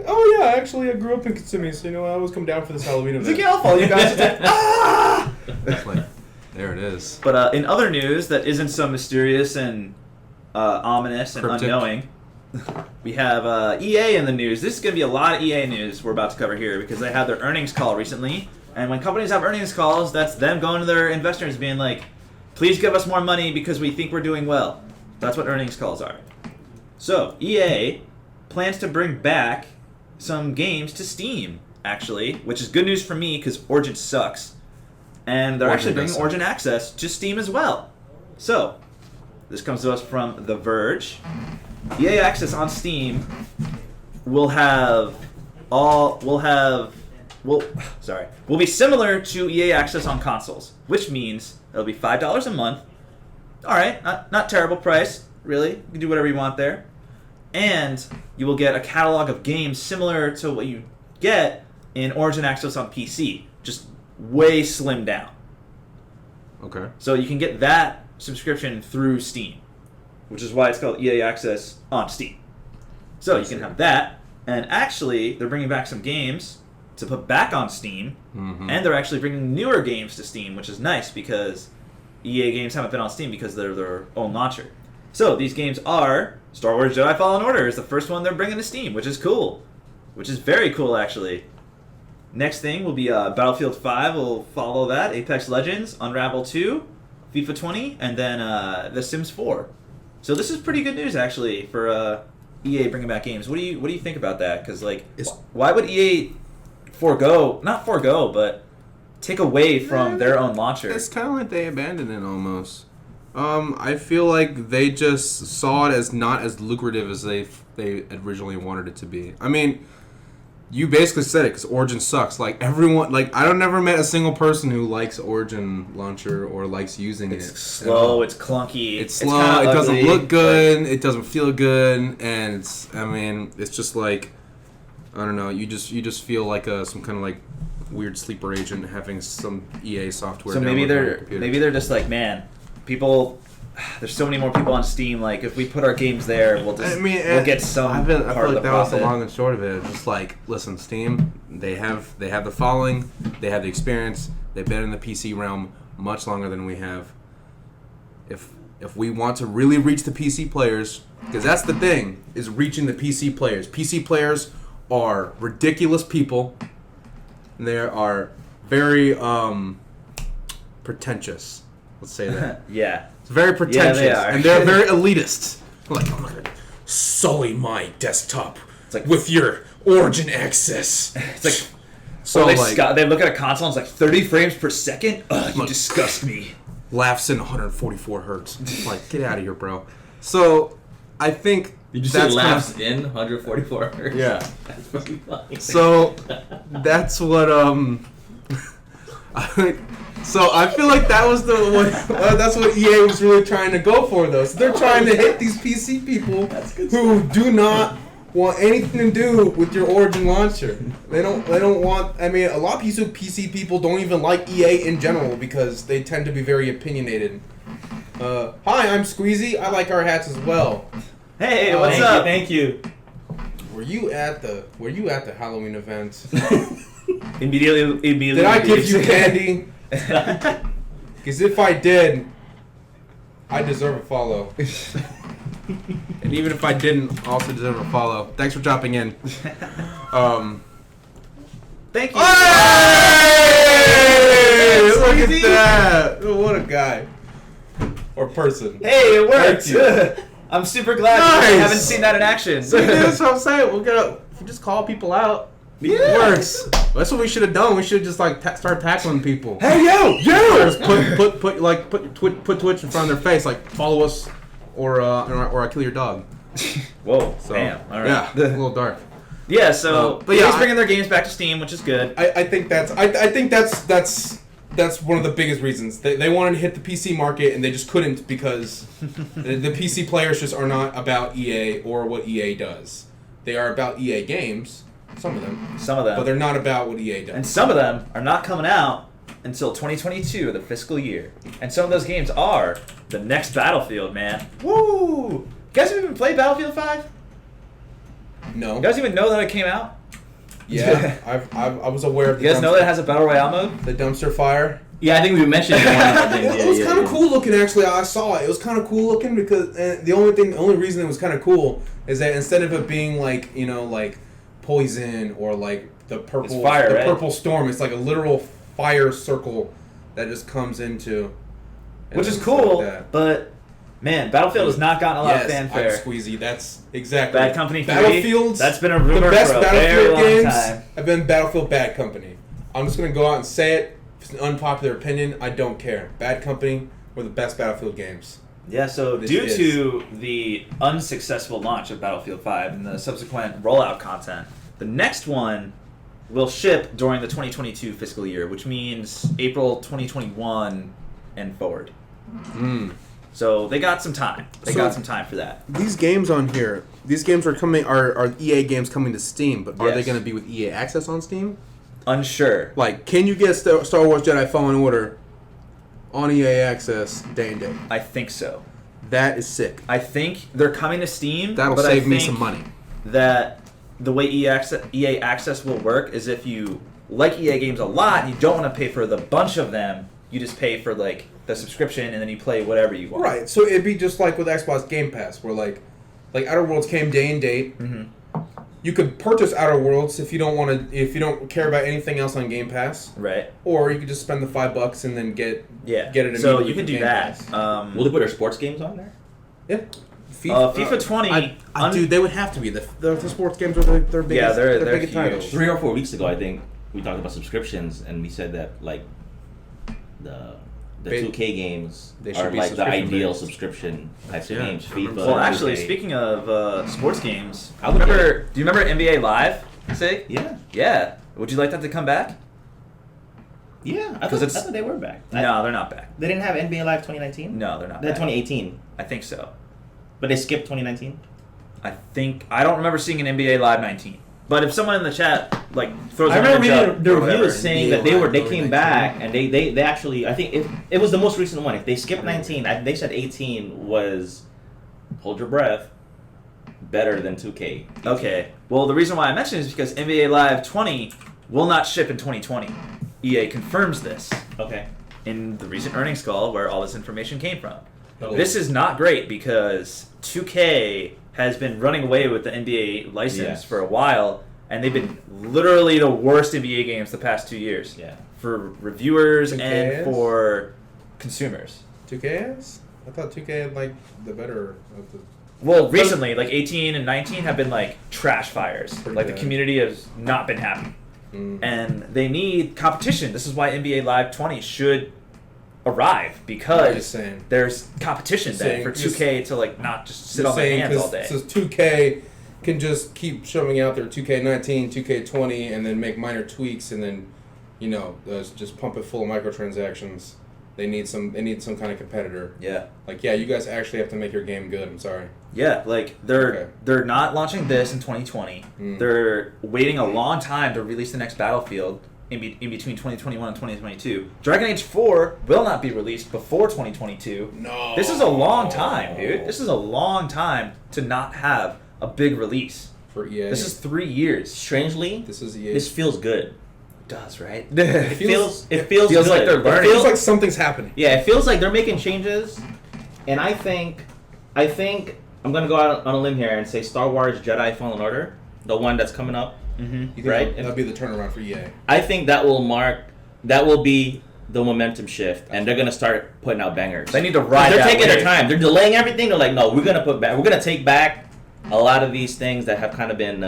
Oh yeah, actually, I grew up in Kissimmee, so I always come down for this Halloween It's like, event. yeah, I'll follow you guys. It's like, ah! It's like, there it is. But in other news that isn't so mysterious and ominous and Cryptic. unknowing, we have EA in the news. This is going to be a lot of EA news we're about to cover here because they had their earnings call recently. And when companies have earnings calls, that's them going to their investors being like, please give us more money because we think we're doing well. That's what earnings calls are. So, EA plans to bring back some games to Steam, actually, which is good news for me because Origin sucks. And they're Origin actually bringing does suck. Origin Access to Steam as well. So, this comes to us from The Verge. EA Access on Steam will be similar to EA Access on consoles, which means it'll be $5 a month. All right, not terrible price, really. You can do whatever you want there. And you will get a catalog of games similar to what you get in Origin Access on PC, just way slimmed down. Okay. So you can get that subscription through Steam, which is why it's called EA Access on Steam. So you can have that, and actually they're bringing back some games to put back on Steam, and they're actually bringing newer games to Steam, which is nice because EA games haven't been on Steam because they're their own launcher. So these games are Star Wars Jedi Fallen Order is the first one they're bringing to Steam, which is cool, which is very cool actually. Next thing will be Battlefield 5 will follow that, Apex Legends, Unravel 2, FIFA 20, and then The Sims 4. So this is pretty good news actually for EA bringing back games. What do you think about that? Because like, why would EA not forego, but take away from their own launcher? It's kind of like they abandoned it almost. I feel like they just saw it as not as lucrative as they originally wanted it to be. I mean, you basically said it because Origin sucks. Like everyone, like I don't never met a single person who likes Origin launcher or likes using it. It's slow, it's clunky, It's slow. kinda It doesn't ugly, look good. It doesn't feel good, and it's just like I don't know. You just feel like some kind of like weird sleeper agent having some EA software. So maybe downloaded on your computer. they're just like, man, people. There's so many more people on Steam. Like, if we put our games there, we'll get some I part feel like of the that was the profit. long and short of it. It's just like, listen, Steam, they have the following, they have the experience, they've been in the PC realm much longer than we have. If we want to really reach the PC players, because that's the thing, is reaching the PC players. PC players are ridiculous people. And they are very pretentious. Let's say that. Yeah. It's very pretentious, they are. and they're very elitist. Like, I'm gonna sully my desktop like- with your Origin access. It's like, So or like, they look at a console and it's like 30 frames per second. Ugh, you Look. disgust me. laughs in 144 hertz. Like, get out of here, bro. So, I think Did you say that's kind laughs of- in 144 hertz? Yeah. That's pretty funny. So, that's what I think. So I feel like that was that's what EA was really trying to go for, though. So they're trying to hit these PC people who do not want anything to do with your Origin launcher. They don't want. I mean, a lot of PC people don't even like EA in general because they tend to be very opinionated. Hi, I'm Squeezy. I like our hats as well. Hey, what's up? Thank you. Were you at the Halloween event? Immediately. Did I give you candy? Because if I did, I deserve a follow. And even if I didn't, I also deserve a follow. Thanks for dropping in. Thank you. Hey! Look at Squeezy. that! What a guy. Or person. Hey, it worked. Thank I'm super glad I Nice. haven't seen that in action. So that's what I'm saying. If we just call people out, Yeah. Works. That's what we should have done. We should just like start tackling people. Hey yo, Just put Twitch in front of their face, like follow us, or I kill your dog. Whoa, So, damn. All right. Yeah, a little dark. Yeah, so but yeah, EA's bringing their games back to Steam, which is good. I think that's one of the biggest reasons. They wanted to hit the PC market and they just couldn't because the PC players just are not about EA or what EA does. They are about EA games, some of them, Some of them. but they're not about what EA does. And some of them are not coming out until 2022, the fiscal year. And some of those games are the next Battlefield, man. Woo! You guys have even played Battlefield 5? No. You guys even know that it came out? Yeah, I was aware of the You guys know that it has a Battle Royale mode? the dumpster fire. Yeah, I think we mentioned it in one of our things. It was kind of cool looking, actually. I saw it. It was kind of cool looking because the only reason it was kind of cool is that instead of it being like like poison or like the purple fire, right? purple storm, it's like a literal fire circle that just comes into. and Which is it's cool, like that. but man, Battlefield has not gotten a lot of Yes, fanfare. I'm Squeezy. That's exactly. Bad Company 3. Battlefields. That's been a rumor The best for a very Battlefield long games time. have been Battlefield Bad Company. I'm just gonna go out and say it. If it's an unpopular opinion, I don't care. Bad Company were the best Battlefield games. Yeah, so This due is. to the unsuccessful launch of Battlefield 5 and the subsequent rollout content, the next one will ship during the 2022 fiscal year, which means April 2021 and forward. So they got some time. They So- got some time for that. These games on here, these games are coming. Are EA games coming to Steam? But are they Yes. going to be with EA Access on Steam? Unsure. Like, can you get Star Wars Jedi Fallen Order on EA Access day and date? I think so. That is sick. I think they're coming to Steam. That'll but save I me think some money. That the way EA Access will work is if you like EA games a lot and you don't want to pay for the bunch of them, you just pay for like the subscription and then you play whatever you want. Right. So it'd be just like with Xbox Game Pass, where like Outer Worlds came day and date. Mm-hmm. You could purchase Outer Worlds if you don't care about anything else on Game Pass, Right. or you could just spend the $5 and then get Yeah. it immediately. So you can from do Game that. Pass. Will they put our sports games on there? Yeah. FIFA 20. Dude, they would have to be. The sports games are their biggest, Yeah, they're biggest huge. titles. 3 or 4 weeks ago, I think we talked about subscriptions, and we said that like the They- 2K games they should are be like the subscription ideal based. subscription types of Yeah, games. I remember FIFA. Well, actually, 2K. speaking of sports games, I would do you remember NBA Live? Sig? yeah, Yeah. Would you like that to come back? yeah, I 'Cause thought, it's- I thought they were back. No, they're not back. They didn't have NBA Live 2019. No, they're not They had back. 2018, I think so. but they skipped 2019. I don't remember seeing an NBA Live 19. But if someone in the chat like throws I an remember image up reading the or whatever, reviews saying NBA that they Live came 2019. back and they actually, I think it was the most recent one. If they skipped 19, they said 18 was, hold your breath, better than 2K. Okay. Well, the reason why I mentioned it is because NBA Live 20 will not ship in 2020. EA confirms this Okay. in the recent earnings call where all this information came from. Oh. This is not great because 2K has been running away with the NBA license Yes. for a while, and they've been literally the worst NBA games the past 2 years Yeah. for reviewers 2K and is? for consumers. 2K is? I thought 2K had like the better of the. Well, recently, like 18 and 19 have been like trash fires. Pretty Like the bad. community has not been happy. And they need competition. This is why NBA Live 20 should arrive Just because saying. there's competition Just then saying, for just- 2K to like not just sit Just on their saying, hands all 'cause- day. Since 2K can just keep shoving out their 2K19, 2K20, and then make minor tweaks, and then, just pump it full of microtransactions. They need some kind of competitor. Yeah. Like, yeah, you guys actually have to make your game good. I'm sorry. Yeah, like Okay. they're not launching this in 2020. Mm. They're waiting a long time to release the next Battlefield in between 2021 and 2022. Dragon Age 4 will not be released before 2022. No. This is a long time, dude. This is a long time to not have a big release. for EA. This is 3 years. Strangely, This is EA. this feels good. It does, right? It feels feels feels like good. they're It learning. It feels feels like something's happening. Yeah, it feels like they're making changes, and I think I'm gonna go out on a limb here and say Star Wars Jedi Fallen Order, the one that's coming up. Mm-hmm. You think Right. that'd be the turnaround for EA. I think that will be the momentum shift, and they're gonna start putting out bangers. They need to ride They're that taking their wave. time. They're delaying everything. They're like, no, we're gonna take back a lot of these things that have kind of been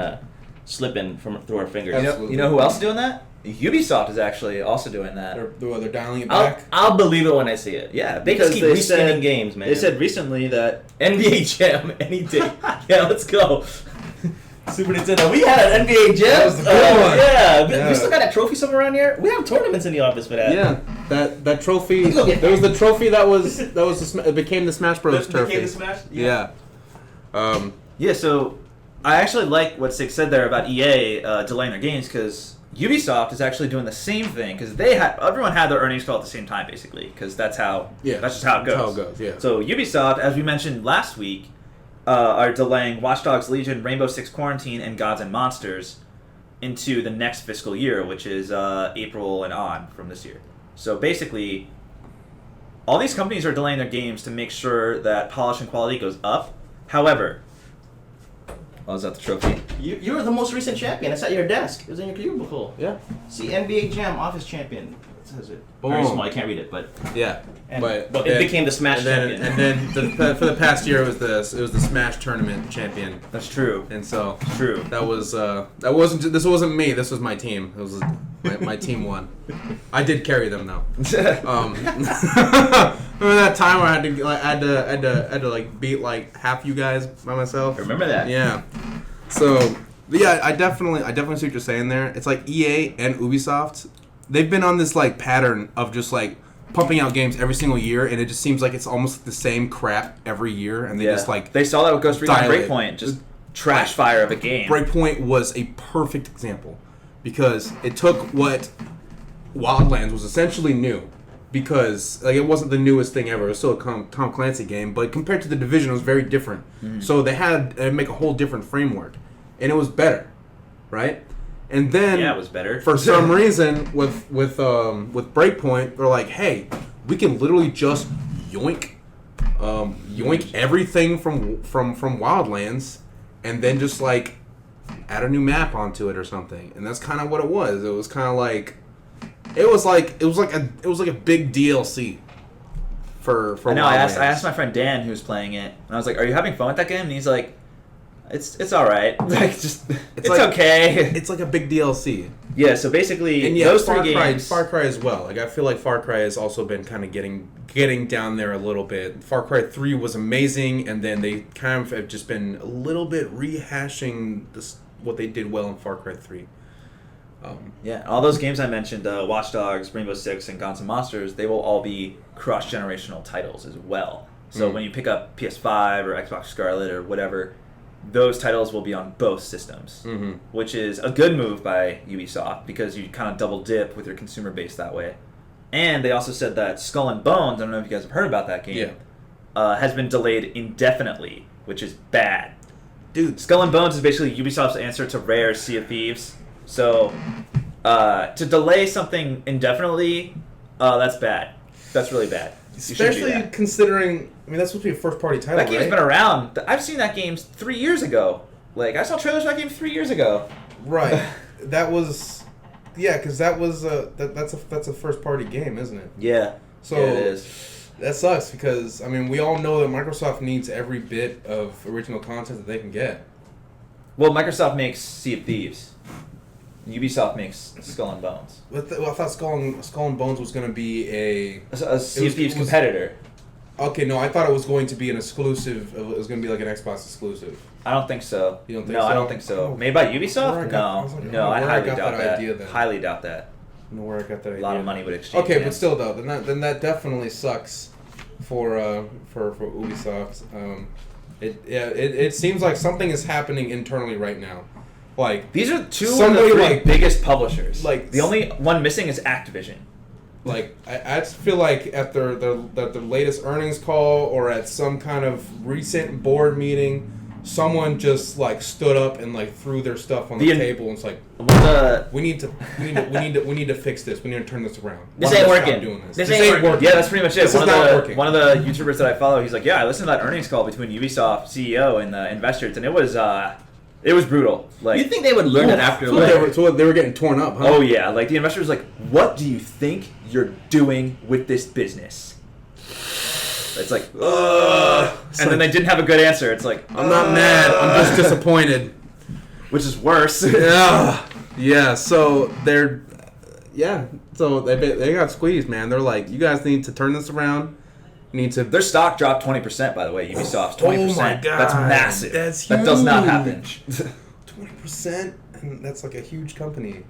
slipping from through our fingers. Absolutely. You know who else is doing that? Ubisoft is actually also doing that. They're dialing it I'll, back. I'll believe it when I see it. Yeah, They because just keep they respinning said games, man. They said recently that NBA Jam any day. Yeah, let's go. Super Nintendo. We had an NBA Jam. That was the good one. Yeah. Yeah. We still got that trophy somewhere around here. We have tournaments in the office for that. Yeah, that trophy. Let's go get There was the trophy that was it became the Smash Bros. That trophy. became the Smash? Yeah. Yeah, so I actually like what Sig said there about EA delaying their games because Ubisoft is actually doing the same thing because everyone had their earnings call at the same time basically because that's just how it goes. That's how it goes. Yeah. So Ubisoft, as we mentioned last week, are delaying Watch Dogs Legion, Rainbow Six Quarantine, and Gods and Monsters into the next fiscal year, which is April and on from this year. So basically, all these companies are delaying their games to make sure that polish and quality goes up. However, oh, is that the trophy? You were the most recent champion. It's at your desk. It was in your cubicle. Yeah. See, NBA Jam Office Champion. It says it. Very Boom. small. I can't read it, but Yeah. and, but it then- became the Smash and then, champion. and then for the past year it was the Smash tournament champion, That's true. and so True. that wasn't me. This was my team. It was my team won. I did carry them though. Remember that time where I had to like beat like half you guys by myself? Remember that? Yeah. So yeah, I definitely see what you're saying there. It's like EA and Ubisoft. They've been on this like pattern of just like pumping out games every single year, and it just seems like it's almost the same crap every year, and they just like they saw that with Ghost Recon dial it. Breakpoint, just trash fire of a game. Breakpoint was a perfect example because it took what Wildlands was essentially new, because like it wasn't the newest thing ever. It was still a Tom Clancy game, but compared to the Division, it was very different. So they had to make a whole different framework, and it was better, right? And then Yeah, it was better. for some reason with Breakpoint, they're like, hey, we can literally just yoink everything from Wildlands, and then just like add a new map onto it or something. And that's kind of what it was. It was kind of like it was like a big DLC for I know. Wildlands. I asked my friend Dan who was playing it, and I was like, "Are you having fun with that game?" And he's like, "It's all right. Like it's like- okay." It's like a big DLC. Yeah. So basically, And yeah, those Far three Cry, games. Far Cry as well. Like I feel like Far Cry has also been kind of getting down there a little bit. Far Cry 3 was amazing, and then they kind of have just been a little bit rehashing what they did well in Far Cry 3. Yeah, all those games I mentioned, Watch Dogs, Rainbow Six, and Gods and Monsters, they will all be cross-generational titles as well. So when you pick up PS5 or Xbox Scarlet or whatever, those titles will be on both systems, which is a good move by Ubisoft because you kind of double dip with your consumer base that way. And they also said that Skull and Bones, I don't know if you guys have heard about that game, has been delayed indefinitely, which is bad. Dude, Skull and Bones is basically Ubisoft's answer to Rare's Sea of Thieves. So, to delay something indefinitely, that's bad. That's really bad. You shouldn't do especially that. considering, I mean, that's supposed to be a first-party title, That game's right? been around. I've seen that game 3 years ago. Like, I saw trailers for that game 3 years ago. Right. That was, yeah, because that was that's a first party game, isn't it? Yeah. So Yeah, it is. that sucks because I mean we all know that Microsoft needs every bit of original content that they can get. Well, Microsoft makes Sea of Thieves. Ubisoft makes Skull and Bones. But I thought Skull and Bones was going to be a. A Sea was- of Thieves it was- competitor. Okay, no, I thought it was going to be an exclusive. It was going to be like an Xbox exclusive. I don't think so. You don't think no, so? I don't think so. Oh. Made by Where I Ubisoft? got- I No. was like, No, I where I highly got doubt that that. idea then. Highly doubt that. I don't know where I got that idea. A lot of money would exchange. Okay, hands. but still though, then that definitely sucks for Ubisoft. It seems like something is happening internally right now. Like These are two of Somebody the three like- biggest publishers. like- the only one missing is Activision. I just feel like at their latest earnings call or at some kind of recent board meeting, someone just like stood up and like threw their stuff on the The- table and it's like The we need to fix this. We need to turn this around. This Why ain't don't we stop working. doing this. This ain't working. yeah, that's pretty much it. This is not working. One of the YouTubers that I follow, he's like, yeah, I listened to that earnings call between Ubisoft CEO and the investors, and it was brutal. Like, You think they would learn it after So like they were getting torn up, huh? oh yeah, like the investors was like, what do you think you're doing with this business? It's like, and then they didn't have a good answer. It's like, I'm not mad. I'm just disappointed. which is worse. Yeah. So they're, So they got squeezed, man. They're like, you guys need to turn this around. You need to. Their stock dropped 20%, by the way. Ubisoft's 20%. Oh my God. That's massive. That's That does not happen. 20%, and that's like a huge company.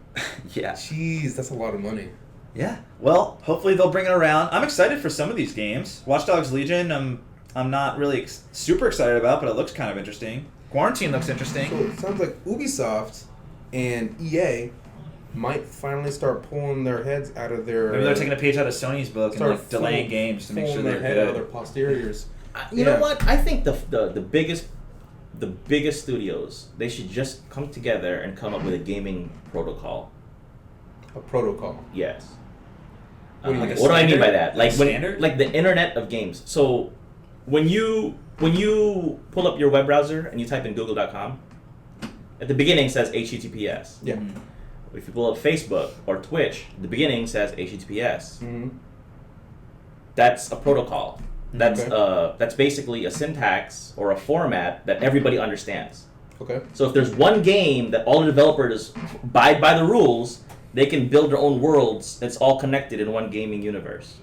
Yeah. Jeez, that's a lot of money. Yeah. Well, hopefully they'll bring it around. I'm excited for some of these games. Watch Dogs Legion, I'm not really super excited about, but it looks kind of interesting. Quarantine looks interesting. So it sounds like Ubisoft and EA might finally start pulling their heads out of their. Maybe they're taking a page out of Sony's book and start like delaying games to make sure pulling they're their head out of their good. posteriors. You know what? I think the biggest studios, they should just come together and come up with a gaming protocol. A protocol. Yes. What do you mean? What do I mean by Standard? that? Like when, Standard? like the internet of games. So when you pull up your web browser and you type in google.com, at the beginning it says HTTPS. Yeah. If you pull up Facebook or Twitch, the beginning says HTTPS. Mm-hmm. That's a protocol. That's Okay. that's basically a syntax or a format that everybody understands. Okay. So if there's one game that all the developers abide by the rules, they can build their own worlds that's all connected in one gaming universe.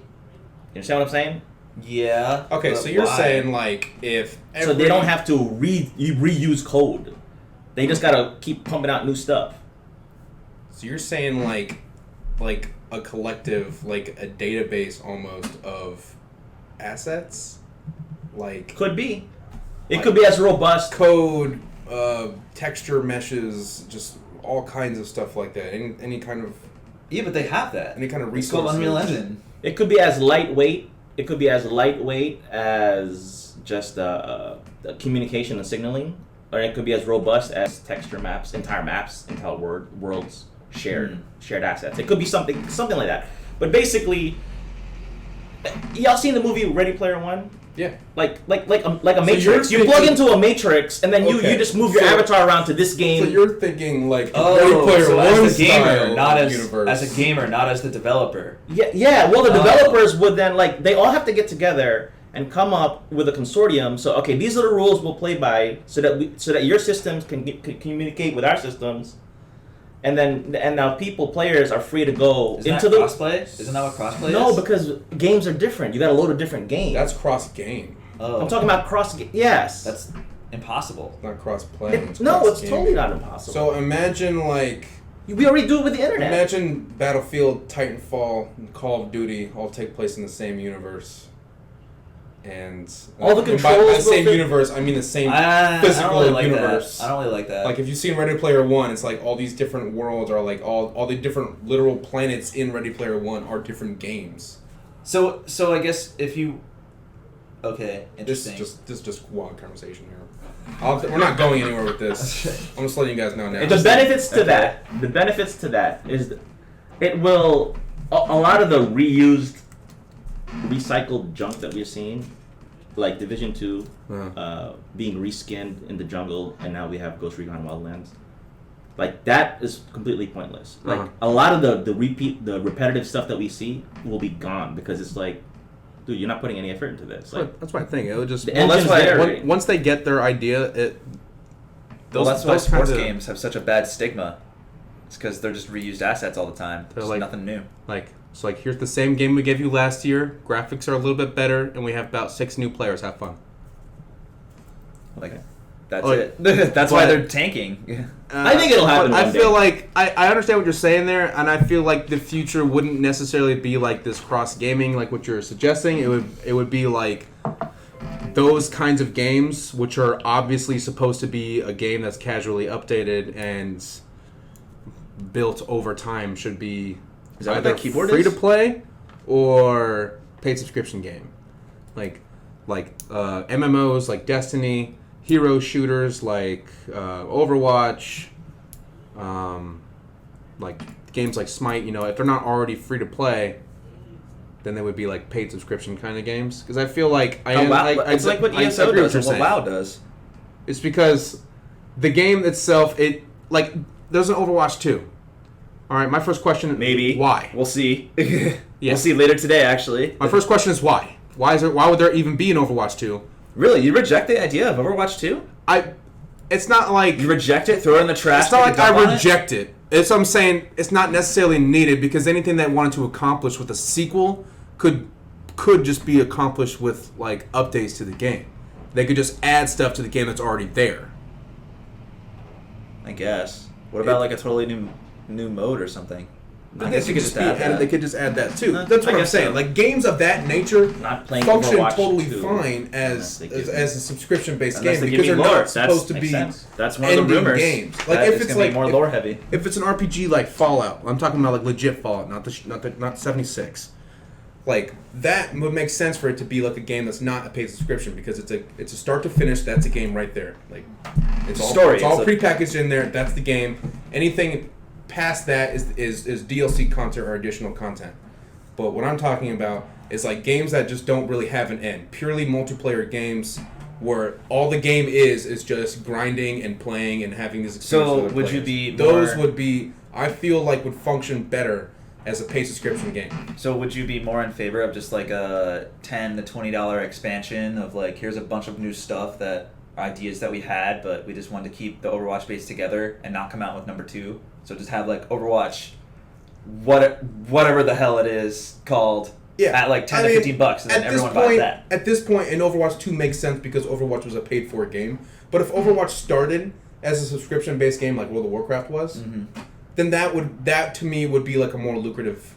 You understand what I'm saying? Yeah. Okay, but so you're why? saying like if So they don't have to reuse code. They just gotta keep pumping out new stuff. So you're saying like a collective, like a database almost of assets, like Could be. It could be as robust. code, texture meshes, just all kinds of stuff like that. Any kind of Yeah, but they have that. any kind of It's called resources. Unreal Engine. It could be as lightweight. It could be as lightweight as just communication and signaling, or it could be as robust as texture maps, entire worlds, shared assets. It could be something like that. But basically, y'all seen the movie Ready Player One? Yeah. Like a matrix. you're You plug thinking- into a matrix, and then you Okay, just move your so- avatar around to this game. So you're thinking like Oh, Ready Player so One as the gamer, style not as universe. as a gamer, not as the developer. Yeah. Well, the Oh. developers would then they all have to get together and come up with a consortium. So okay, these are the rules we'll play by, so that your systems can communicate with our systems, and now players are free to go Isn't into that the crossplay? Isn't that what crossplay is? No, because games are different. You got to load a different game. That's cross game, Oh, I'm talking about yes. That's impossible. not cross play. No, it's totally not impossible. So imagine like we already do it with the internet. imagine Battlefield, Titanfall, and Call of Duty all take place in the same universe. And All the by controls the same will fit- universe, I mean the same I physical don't really like universe. that. I don't really like that. Like if you've seen Ready Player One, it's like all these different worlds are like all the different literal planets in Ready Player One are different games. So I guess if you, okay, This interesting. is just wild conversation here. We're not going anywhere with this. I'm just letting you guys know now. The benefits to that is it will a lot of the reused, recycled junk that we're seeing, like Division 2, being reskinned in the jungle, and now we have Ghost Recon Wildlands. Like that is completely pointless. Like a lot of the repetitive stuff that we see will be gone because it's like, dude, you're not putting any effort into this. Like That's my thing. It would just the engine's there already. once they get their idea, That's why sports kinda- games have such a bad stigma. It's because they're just reused assets all the time. They're There's like- nothing new. Like here's the same game we gave you last year. Graphics are a little bit better, and we have about 6 new players. Have fun. Like, that's Like, it. That's why but- they're tanking. I think it'll happen But I one feel day. like I understand what you're saying there, and I feel like the future wouldn't necessarily be like this cross gaming, like what you're suggesting. It would be like those kinds of games, which are obviously supposed to be a game that's casually updated and built over time, should be Is that what either that keyboard free is? to play or paid subscription game, like MMOs like Destiny, hero shooters like Overwatch, like games like Smite. You know, if they're not already free to play, then they would be like paid subscription kind of games. Because I feel like It's like what ESO agree does with and you're what saying. WoW does. It's because the game itself, there's an Overwatch 2. All right, my first question, Maybe. why? We'll see. Yeah. We'll see later today, actually. My first question is why? Why would there even be an Overwatch 2? Really? You reject the idea of Overwatch 2? it's not like You reject it, throw it in the trash. it's not take like a dump I on it? reject it. It's I'm saying it's not necessarily needed because anything that wanted to accomplish with a sequel could just be accomplished with like updates to the game. They could just add stuff to the game that's already there. I guess. What about like a totally new mode or something? I guess you could just add that. They could just add that too. Huh, That's I what I'm guess saying. so. Like games of that nature Not playing function Overwatch totally 2 fine unless they give me- as a subscription-based Unless game they give because me they're lore. not supposed to Makes be sense. That's one of the ending rumors. games. Like that if it's it's gonna like be more lore heavy. if it's an RPG like Fallout, I'm talking about like legit Fallout, not 76. Like that would make sense for it to be like a game that's not a paid subscription because it's a start to finish. That's a game right there. Like it's all Story, It's all it's a- prepackaged in there. That's the game. Anything past that is DLC content or additional content. But what I'm talking about is like games that just don't really have an end. Purely multiplayer games where all the game is just grinding and playing and having these experiences. So with other would you players. be Those more- would be I feel like would function better as a paid subscription game. So would you be more in favor of just like a $10 to $20 expansion of like here's a bunch of new stuff that ideas that we had, but we just wanted to keep the Overwatch base together and not come out with number 2. So just have like Overwatch, whatever the hell it is called, at like $10 to $15, and then everyone buys that. At this point, and Overwatch 2 makes sense because Overwatch was a paid-for game. But if Overwatch started as a subscription-based game like World of Warcraft was, then that to me would be like a more lucrative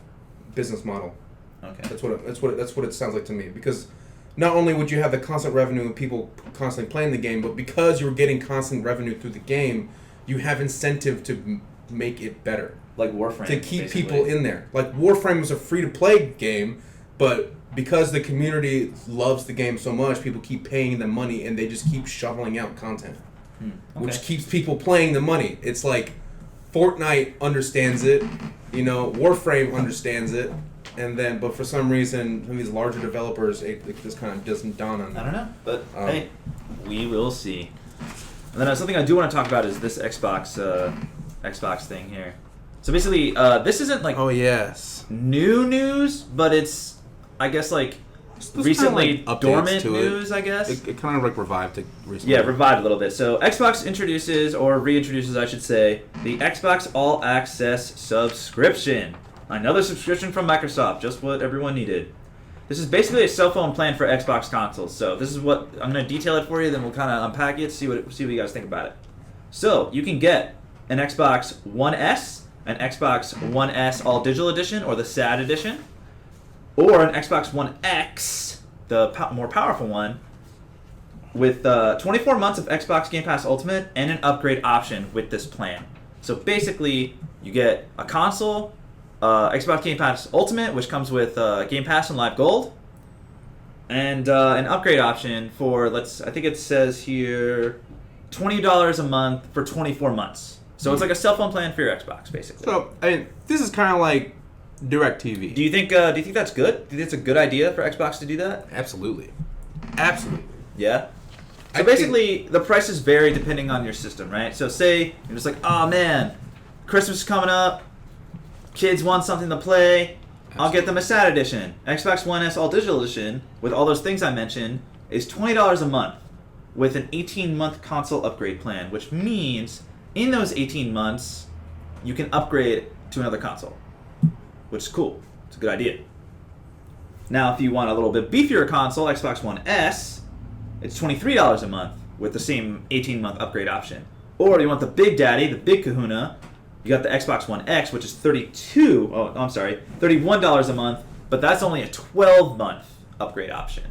business model. Okay. That's what it sounds like to me because not only would you have the constant revenue of people constantly playing the game, but because you're getting constant revenue through the game, you have incentive to make it better. Like Warframe. To keep basically. people in there. Like Warframe was a free-to-play game, but because the community loves the game so much, people keep paying them money and they just keep shoveling out content, which keeps people playing the money. It's like Fortnite understands it, Warframe understands it, but for some reason, some of these larger developers, it just kind of doesn't dawn on them. I don't know, but hey, we will see. And then something I do want to talk about is this Xbox thing here. So basically, this isn't like Oh yes. new news, but it's, I guess, like There's recently kinda, like, updates dormant to it. news, I guess. It kind of like revived it recently. Yeah, revived a little bit. So Xbox introduces, or reintroduces, I should say, the Xbox All Access subscription. Another subscription from Microsoft, just what everyone needed. This is basically a cell phone plan for Xbox consoles. So this is what I'm going to detail it for you, then we'll kind of unpack it, see what you guys think about it. So you can get an Xbox One S, an Xbox One S All Digital Edition, or the SAD Edition, or an Xbox One X, the more powerful one, with 24 months of Xbox Game Pass Ultimate and an upgrade option with this plan. So basically, you get a console, Xbox Game Pass Ultimate, which comes with Game Pass and Live Gold, and an upgrade option for, I think it says here, $20 a month for 24 months. So it's like a cell phone plan for your Xbox, basically. So this is kind of like DirecTV. Do you think that's good? Do you think it's a good idea for Xbox to do that? Absolutely. Yeah. I So basically, the prices vary depending on your system, right? So say you're just like, oh man, Christmas is coming up, kids want something to play, I'll get them a SAT edition. Xbox One S All Digital Edition, with all those things I mentioned, is $20 a month with an 18-month console upgrade plan, which means in those 18 months, you can upgrade to another console, which is cool. It's a good idea. Now, if you want a little bit beefier console, Xbox One S, it's $23 a month with the same 18-month upgrade option. Or you want the big daddy, the big kahuna, you got the Xbox One X, which is $31 a month, but that's only a 12-month upgrade option.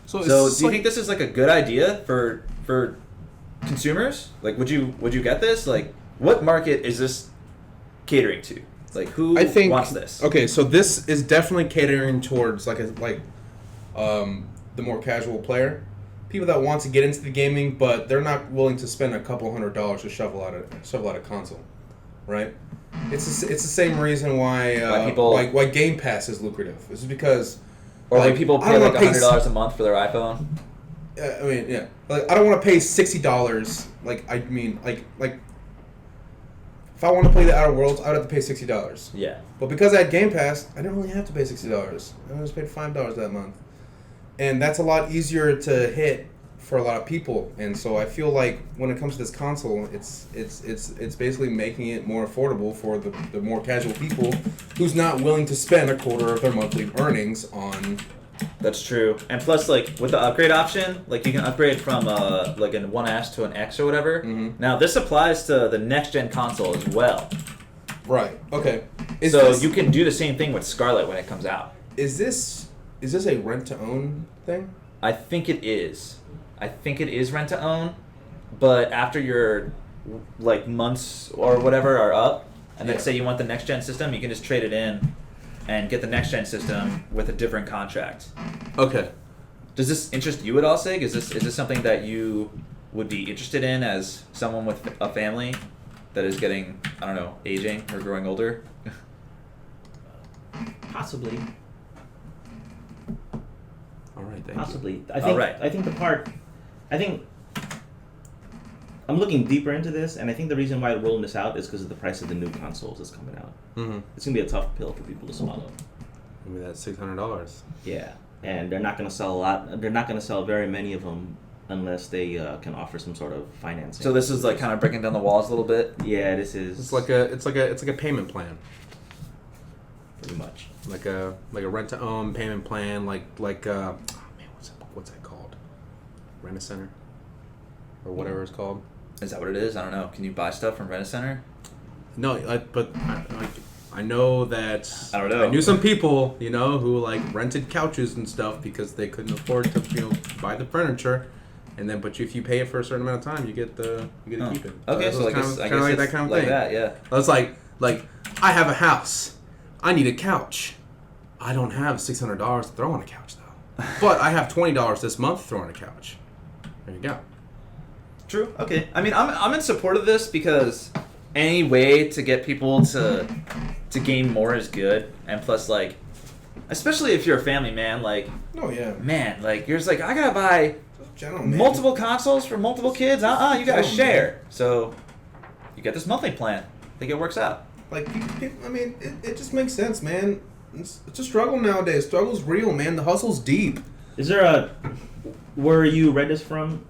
So do you think this is like a good idea for consumers? Like, would you get this? Like, what market is this catering to? Like, who wants this? Okay, so this is definitely catering towards the more casual player, people that want to get into the gaming, but they're not willing to spend a couple $100 to shovel out a console, right? It's the same reason why Game Pass is lucrative. It's because when people pay like $100 a month for their iPhone. I mean, yeah. Like, I don't want to pay $60. If I want to play the Outer Worlds, I would have to pay $60. Yeah. But because I had Game Pass, I didn't really have to pay $60. I just paid $5 that month. And that's a lot easier to hit for a lot of people, and so I feel like when it comes to this console, it's basically making it more affordable for the more casual people who's not willing to spend a quarter of their monthly earnings on. That's true. And plus, like, with the upgrade option, like, you can upgrade from, like, an 1S to an X or whatever. Mhm. Now, this applies to the next-gen console as well. Right. Okay. So you can do the same thing with Scarlet when it comes out. Is this a rent-to-own thing? I think it is. I think it is rent-to-own, but after your, like, months or whatever are up, and then Yeah. say you want the next-gen system, you can just trade it in and get the next-gen system with a different contract. Okay. Does this interest you at all, Sig? Is this something that you would be interested in as someone with a family that is getting, I don't know, aging or growing older? Possibly. All right. Thank you. Possibly. I think. Alright. I think. I'm looking deeper into this, and I think the reason why they're rolling this out is because of the price of the new consoles that's coming out. Mm-hmm. It's gonna be a tough pill for people to swallow. Maybe that's $600. Yeah, and they're not gonna sell a lot. They're not gonna sell very many of them unless they can offer some sort of financing. So this is like kind of breaking down the walls a little bit. Yeah, this is. It's like a payment plan. pretty much. Like a rent-to-own payment plan. Like oh man, what's that called? Rent-A-Center, or whatever it's called. Is that what it is? I don't know. Can you buy stuff from Rent-A-Center? No, but I know that I don't know. I knew some people, who like rented couches and stuff because they couldn't afford to, buy the furniture, and then if you pay it for a certain amount of time, you get to keep it. Okay, so I guess kind of like that kind of thing. That, yeah. I was like I have a house, I need a couch. I don't have $600 to throw on a couch though, but I have $20 this month to throw on a couch. There you go. True. Okay. I mean, I'm in support of this because any way to get people to gain more is good, and plus, like, especially if you're a family man, like, Oh yeah. man, like, you're just like, I gotta buy Gentleman. multiple consoles for multiple kids. You gotta share. So you get this monthly plan. I think it works out. Like people, I mean, it just makes sense, man. It's a struggle nowadays. Struggle's real, man. The hustle's deep. Is there where you read this from,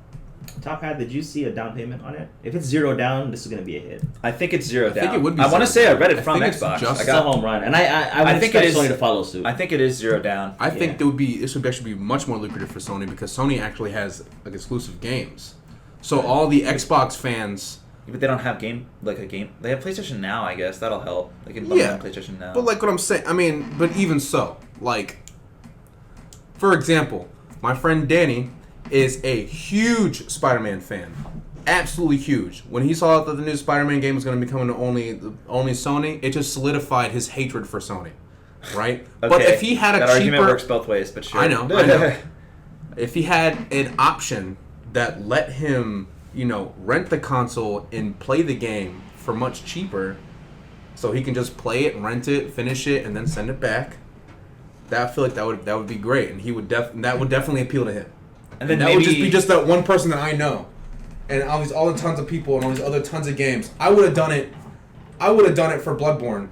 Top Hat? Did you see a down payment on it? If it's $0 down, this is gonna be a hit. I think it's $0 down. think it would be I want to $0 say I down. read it I from think it's Xbox. just- I It's a got. home run, and I would think it expect is- Sony to follow suit. I think it is $0 down. I think Yeah. this would actually be much more lucrative for Sony because Sony actually has like exclusive games. So all the Xbox fans, But they don't have a game. They have PlayStation Now, I guess. That'll help. They can bundle Yeah. on PlayStation Now. but like what I'm saying, I mean, but even so, like, for example, my friend Danny is a huge Spider-Man fan, absolutely huge. When he saw that the new Spider-Man game was going to be coming to only Sony, it just solidified his hatred for Sony, right? Okay. But if he had a that argument cheaper, works both ways, but sure. I know. If he had an option that let him, rent the console and play the game for much cheaper, so he can just play it, rent it, finish it, and then send it back, I feel like that would be great, and he would that would definitely appeal to him. and then that maybe would just be just that one person that I know, and all the tons of people and all these other tons of games. I would have done it. I would have done it for Bloodborne.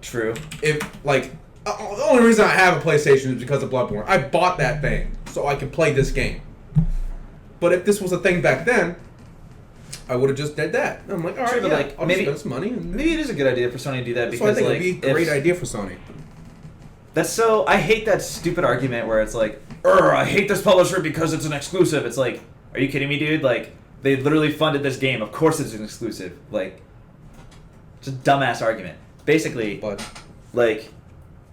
true. If the only reason I have a PlayStation is because of Bloodborne. I bought that thing so I could play this game. But if this was a thing back then, I would have just did that. And I'm like, all right, True, but, yeah, like, I'll maybe- just spend some money. And Maybe it is a good idea for Sony to do that so I because think like it'd be a great if- idea for Sony. That's so. I hate that stupid argument where it's like, I hate this publisher because it's an exclusive. It's like, are you kidding me, dude? Like, they literally funded this game. Of course it's an exclusive. Like, it's a dumbass argument. Basically, But like,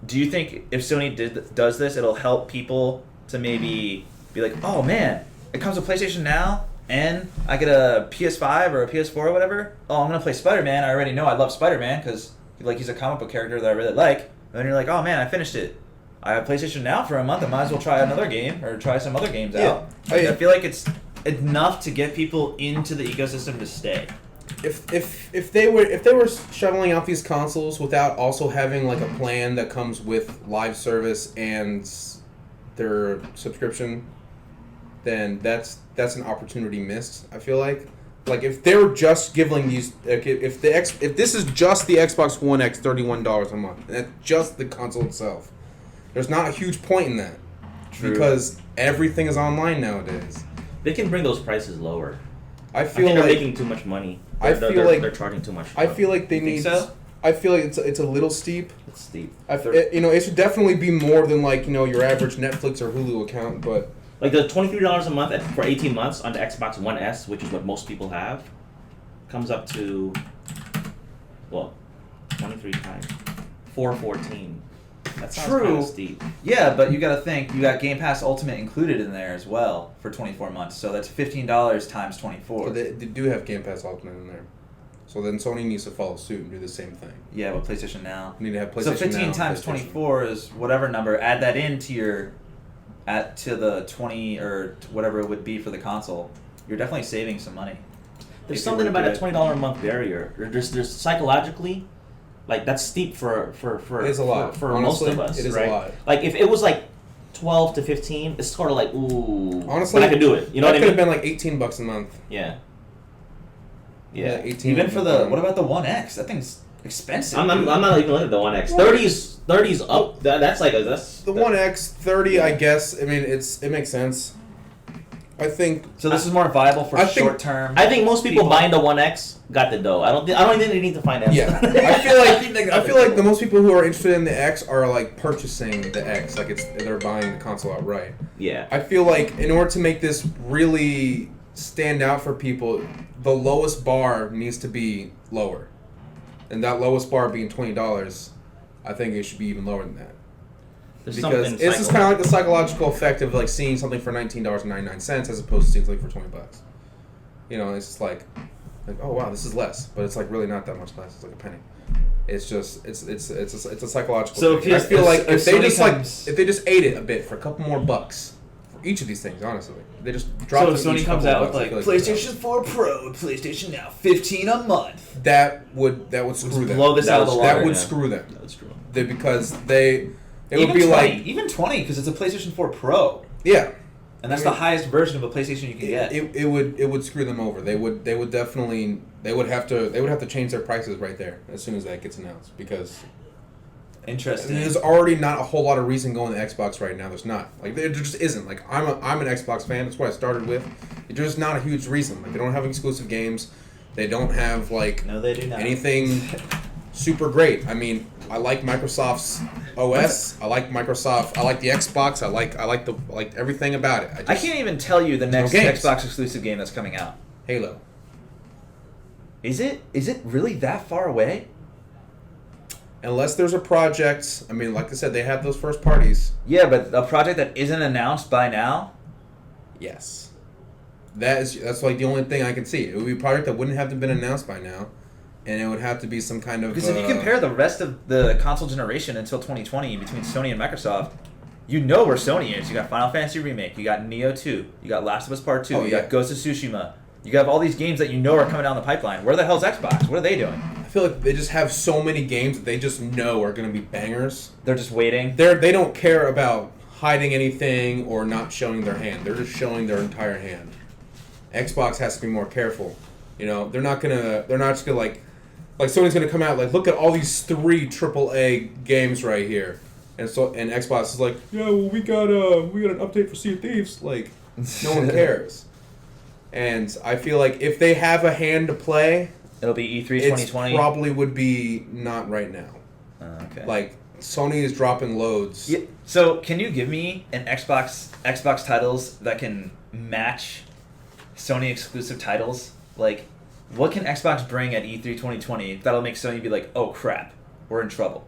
do you think if Sony does this, it'll help people to maybe be like, oh man, it comes with PlayStation Now, and I get a PS5 or a PS4 or whatever? Oh, I'm gonna play Spider-Man. I already know I love Spider-Man because he's a comic book character that I really like. And then you're like, oh man, I finished it. I have PlayStation Now for a month. I might as well try another game or try some other games Yeah. out. Oh, yeah. I feel like it's enough to get people into the ecosystem to stay. if they were shoveling out these consoles without also having like a plan that comes with live service and their subscription, then that's an opportunity missed. I feel like if they were just giving these, like if this is just the Xbox One X $31 a month, and that's just the console itself, there's not a huge point in that. True. Because everything is online nowadays. They can bring those prices lower. I I feel think they're like making too much money. I feel like- they're charging too much. I feel like they You think need. so? I feel like it's a little steep. it's steep. It should definitely be more than like your average Netflix or Hulu account, but Like the $23 a month for 18 months on the Xbox One S, which is what most people have, comes up to 23 times 414. That sounds True. kind of steep. Yeah, but you got to think you got Game Pass Ultimate included in there as well for 24 months. So that's $15 times 24. so they do have Game Pass Ultimate in there. So then Sony needs to follow suit and do the same thing. Yeah, but PlayStation Now. You need to have PlayStation So 15 Now, times PlayStation. 24 is whatever number. Add that into to the 20 or whatever it would be for the console. You're definitely saving some money. There's If you something were to about do a it. $20 a month barrier. There's psychologically, like that's steep for It is a lot. for Honestly, most of us. it is right? a lot. Like if it was like 12 to 15, it's sort of like ooh. Honestly, but I could do it. You know that what I could mean? have been like $18 a month. Yeah. Yeah. 18 Even a for month. what about the One X? That thing's expensive. I'm not even looking at the One X. 30's up. That's like that's The One X 30, I guess. I mean, it makes sense. I think So this is more viable for I think- short term. I think most people buying the One X got the dough. I don't even think they need to finance. yeah. it. I feel like the most people who are interested in the X are like purchasing the X, like they're buying the console outright. Yeah. I feel like in order to make this really stand out for people, the lowest bar needs to be lower. And that lowest bar being $20, I think it should be even lower than that. There's Because something it's just kind of like the psychological effect of like seeing something for $19.99 as opposed to seeing something for $20. It's just like oh wow, this is less, but it's like really not that much less. It's like a penny. It's just it's a psychological So thing. I if feel like if if they Sony just comes- if they just ate it a bit for a couple more bucks for each of these things, honestly, they just drop. So them if Sony each comes couple out of with bucks, like I feel PlayStation 4 Pro, PlayStation Now, $15 a month. that would screw them. Blow this That out of the was- water. That would yeah. screw them. That's true. Because it Even would be 20, like even 20 because it's a PlayStation 4 Pro, yeah. and that's I mean, the highest version of a PlayStation you can get. It would screw them over. They would definitely they would have to change their prices right there as soon as that gets announced because Interesting. there's already not a whole lot of reason going to Xbox right now. There's not like there just isn't. Like I'm an Xbox fan. That's what I started with. There's just not a huge reason. Like they don't have exclusive games. They don't have like No, they do not. anything super great. I mean, I like Microsoft's OS. I like Microsoft. I like the Xbox. I like everything about it. I can't even tell you the next games. Xbox exclusive game that's coming out. Halo. Is it really that far away? Unless there's a project. I mean, like I said, they have those first parties. Yeah, but a project that isn't announced by now. Yes. That's like the only thing I can see. It would be a project that wouldn't have to been announced by now, and it would have to be some kind of. Because if you compare the rest of the console generation until 2020 between Sony and Microsoft, you know where Sony is. You got Final Fantasy Remake, you got Neo 2, you got Last of Us Part 2, Oh, you yeah. got Ghost of Tsushima. You have all these games that you know are coming down the pipeline. Where the hell's Xbox? What are they doing? I feel like they just have so many games that they just know are going to be bangers. They're just waiting. They don't care about hiding anything or not showing their hand. They're just showing their entire hand. Xbox has to be more careful. They're not just gonna like Sony's gonna come out like, look at all these 3 AAA games right here. And Xbox is like, yeah, well we got an update for Sea of Thieves. Like, no one cares. And I feel like if they have a hand to play, It'll be E3 it 2020. probably would be not right now. Okay. Like, Sony is dropping loads. Yeah, so can you give me an Xbox titles that can match Sony exclusive titles? Like, what can Xbox bring at E3 2020 that'll make Sony be like, oh crap, we're in trouble?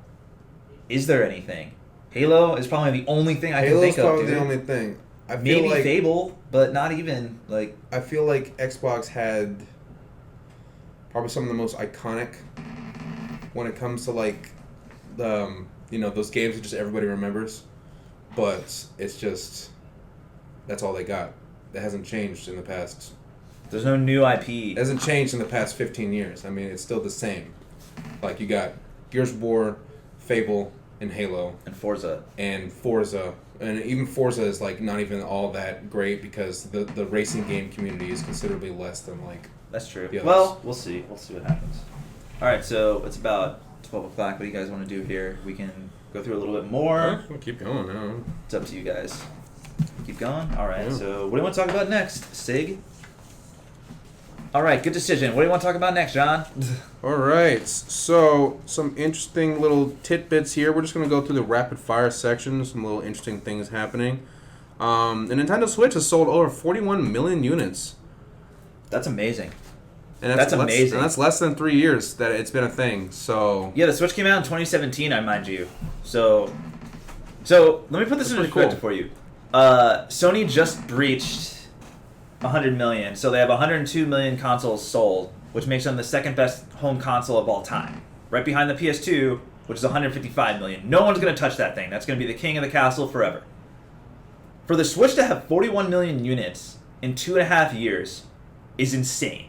Is there anything? Halo is probably the only thing I can Halo's think of, probably dude. the only thing. I feel Maybe like Fable, but not even like. I feel like Xbox had probably some of the most iconic when it comes to like those games that just everybody remembers, but it's just that's all they got. That hasn't changed in the past. There's no new It IP. hasn't changed in the past 15 years. I mean, it's still the same. Like you got Gears of War, Fable, and Halo, And Forza. and Forza. And even Forza is like not even all that great because the racing game community is considerably less than like. That's true. Yeah, Well, we'll see. We'll see what happens. All right, so it's about 12 o'clock. What do you guys want to do here? We can go through a little bit more. We'll keep going now. It's up to you guys. Keep going. All right. Yeah. So what do you want to talk about next, Sig? All right. Good decision. What do you want to talk about next, John? All right, so some interesting little tidbits here. We're just going to go through the rapid fire section, some little interesting things happening. The Nintendo Switch has sold over 41 million units. That's amazing. And That's less, amazing. And that's less than 3 years that it's been a thing, so... Yeah, the Switch came out in 2017, I mind you. So let me put this That's in pretty perspective cool. for you. Sony just breached 100 million, so they have 102 million consoles sold, which makes them the second best home console of all time. Right behind the PS2, which is 155 million. No one's going to touch that thing. That's going to be the king of the castle forever. For the Switch to have 41 million units in 2.5 years is insane.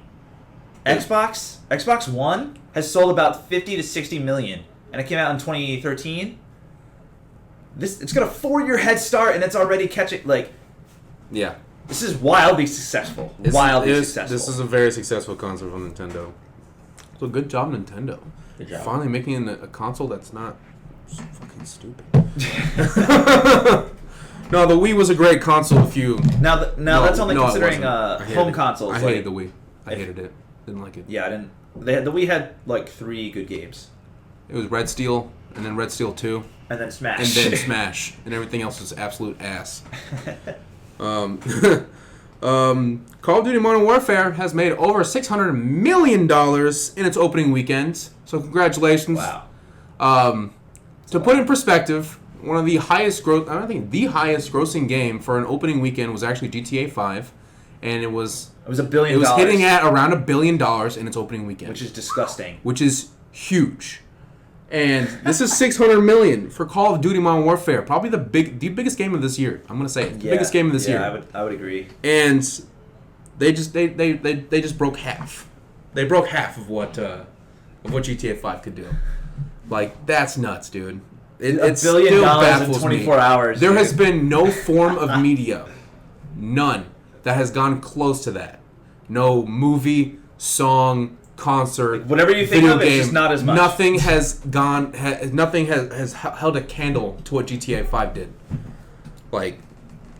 Xbox One has sold about 50 to 60 million, and it came out in 2013. It's got a 4-year head start, and it's already catching, like, Yeah. this is wildly successful. Successful. This is a very successful console from Nintendo. So good job, Nintendo. Good job. Finally making a console that's not so fucking stupid. No, the Wii was a great console if you... Now that's only no, it considering wasn't. I hated home it. consoles. I like- hated the Wii. I hated it. Didn't like it. Yeah, I didn't. The Wii had like 3 good games, It was Red Steel, and then Red Steel 2, and then Smash. and then Smash, and everything else was absolute ass. Call of Duty Modern Warfare has made over $600 million in its opening weekend, so congratulations. Wow. To put in perspective, one of the highest the highest grossing game for an opening weekend was actually GTA 5, and it was It was $1 billion. hitting at around $1 billion in its opening weekend, which is disgusting. which is huge. And this is $600 million for Call of Duty Modern Warfare, probably the biggest game of this year. I'm gonna say it, the biggest game of this year. Yeah, I would agree. And they just broke half. They broke half of what GTA 5 could do. Like, that's nuts, dude. It $1 billion still in baffles 24 me. hours. There dude. has been no form of media, none, that has gone close to that. No movie, song, concert, Whatever you think video of, it's game. just not as much. Nothing has nothing has held a candle to what GTA 5 did. Like,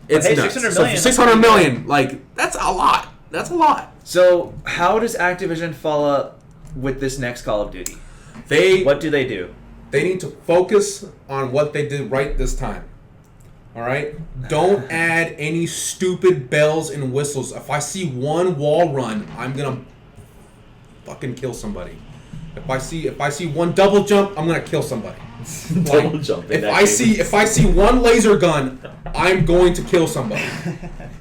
it's hey, nuts. 600 So million, for 600 million, like, that's a lot. That's a lot. So how does Activision follow up with this next Call of Duty? What do they do? They need to focus on what they did right this time. All right? Don't add any stupid bells and whistles. If I see one wall run, I'm going to fucking kill somebody. If I see one double jump, I'm going to kill somebody. Double jump in If that I see one laser gun, I'm going to kill somebody.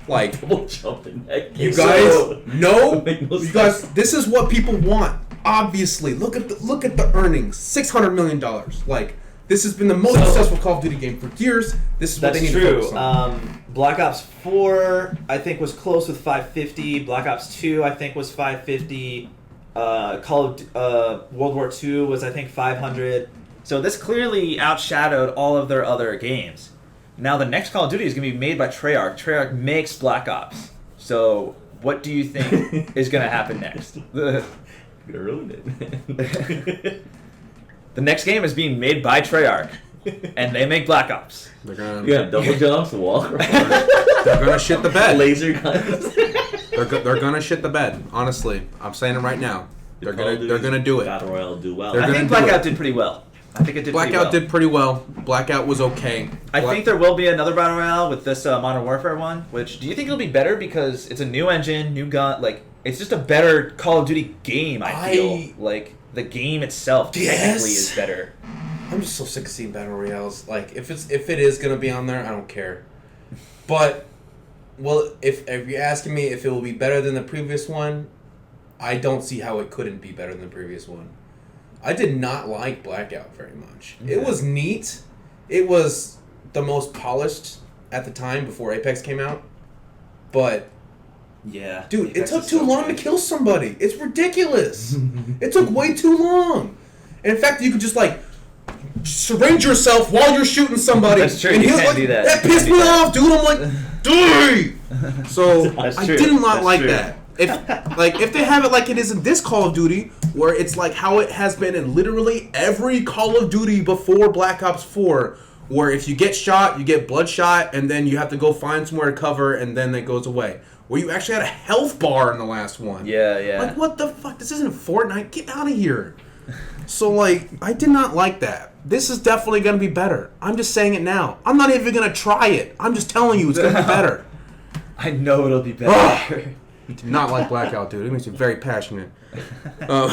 Like, Double jump in that game. you guys So- know, Make no you guys, sense. this is what people want. Obviously, look at the earnings, $600 million. Like, this has been the most successful Call of Duty game for years. This is what That's they need to true. focus on. Black Ops 4, I think, was close with 550. Black Ops 2, I think, was 550. World War II was, I think, 500. So this clearly outshadowed all of their other games. Now the next Call of Duty is going to be made by Treyarch. Treyarch makes Black Ops. So what do you think is going to happen next? You're gonna ruin it. The next game is being made by Treyarch, and they make Black Ops. They're gonna You got double jumps, wall crawls, they're gonna shit the bed. laser guns. They're gonna shit the bed. Honestly, I'm saying it right now. They're Call of gonna Duty's do it. Battle Royale do well. They're I gonna think do Blackout it. did pretty well. I think it did pretty well. Blackout did pretty well. Blackout was okay. I think there will be another Battle Royale with this Modern Warfare one, which, do you think it'll be better because it's a new engine, new gun, like, it's just a better Call of Duty game, I feel. Like, the game itself technically is better. I'm just so sick of seeing battle royales. Like, if it is gonna be on there, I don't care. But, well, if you're asking me if it will be better than the previous one, I don't see how it couldn't be better than the previous one. I did not like Blackout very much. Okay. It was neat. It was the most polished at the time before Apex came out. But, Yeah. dude, it Apex took is too so long good. to kill somebody. It's ridiculous. It took way too long. And in fact, you could just, like, syringe yourself while you're shooting somebody. That's true, And you he was can't like, do that. That You pissed can't me do that. off, dude. I'm like, dude. So That's I true. did not That's like true. that. If they have it like it is in this Call of Duty, where it's like how it has been in literally every Call of Duty before Black Ops 4, where if you get shot, you get bloodshot, and then you have to go find somewhere to cover, and then it goes away. Where you actually had a health bar in the last one. Yeah. Like, what the fuck? This isn't Fortnite. Get out of here. So, like, I did not like that. This is definitely going to be better. I'm just saying it now. I'm not even going to try it. I'm just telling you it's going to be better. I know it'll be better. I do not like Blackout, dude. It makes me very passionate. All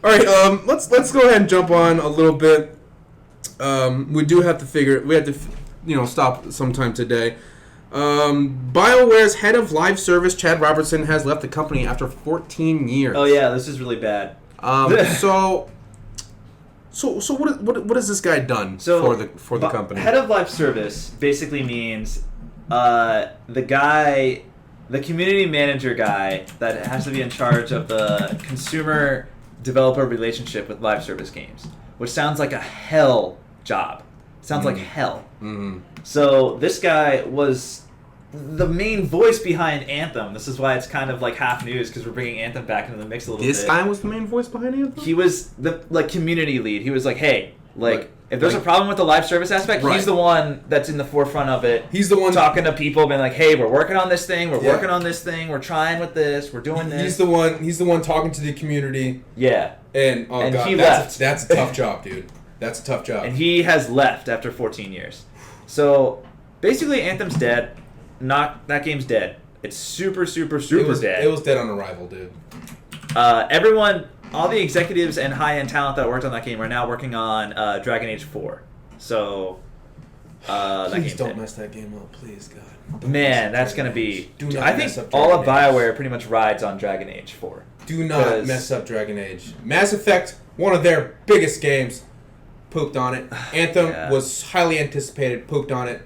right, let's go ahead and jump on a little bit. We do have to stop sometime today. BioWare's head of live service, Chad Robertson, has left the company after 14 years. Oh yeah, this is really bad. So what has this guy done for the company? Head of live service basically means the community manager guy that has to be in charge of the consumer developer relationship with live service games, which sounds like a hell job. Sounds like hell. Mm-hmm. So this guy was the main voice behind Anthem. This is why it's kind of like half news, because we're bringing Anthem back into the mix a little bit. This guy was the main voice behind Anthem? He was the community lead. He was like, hey, if there's a problem with the live service aspect, he's the one that's in the forefront of it. He's the one talking to people, being like, hey, we're working on this thing, working on this thing, we're trying with this, we're doing this. He's the one talking to the community. Yeah. And God, he left. That's a tough job, dude. That's a tough job. And he has left after 14 years. So basically Anthem's dead. That game's dead. It's super dead. It was dead on arrival, dude. Everyone, all the executives and high-end talent that worked on that game are now working on Dragon Age 4. So please don't mess that game up, please, God. Man, that's gonna be. I think all of BioWare pretty much rides on Dragon Age 4. Do not mess up Dragon Age. Mass Effect, one of their biggest games, pooped on it. Anthem was highly anticipated, pooped on it.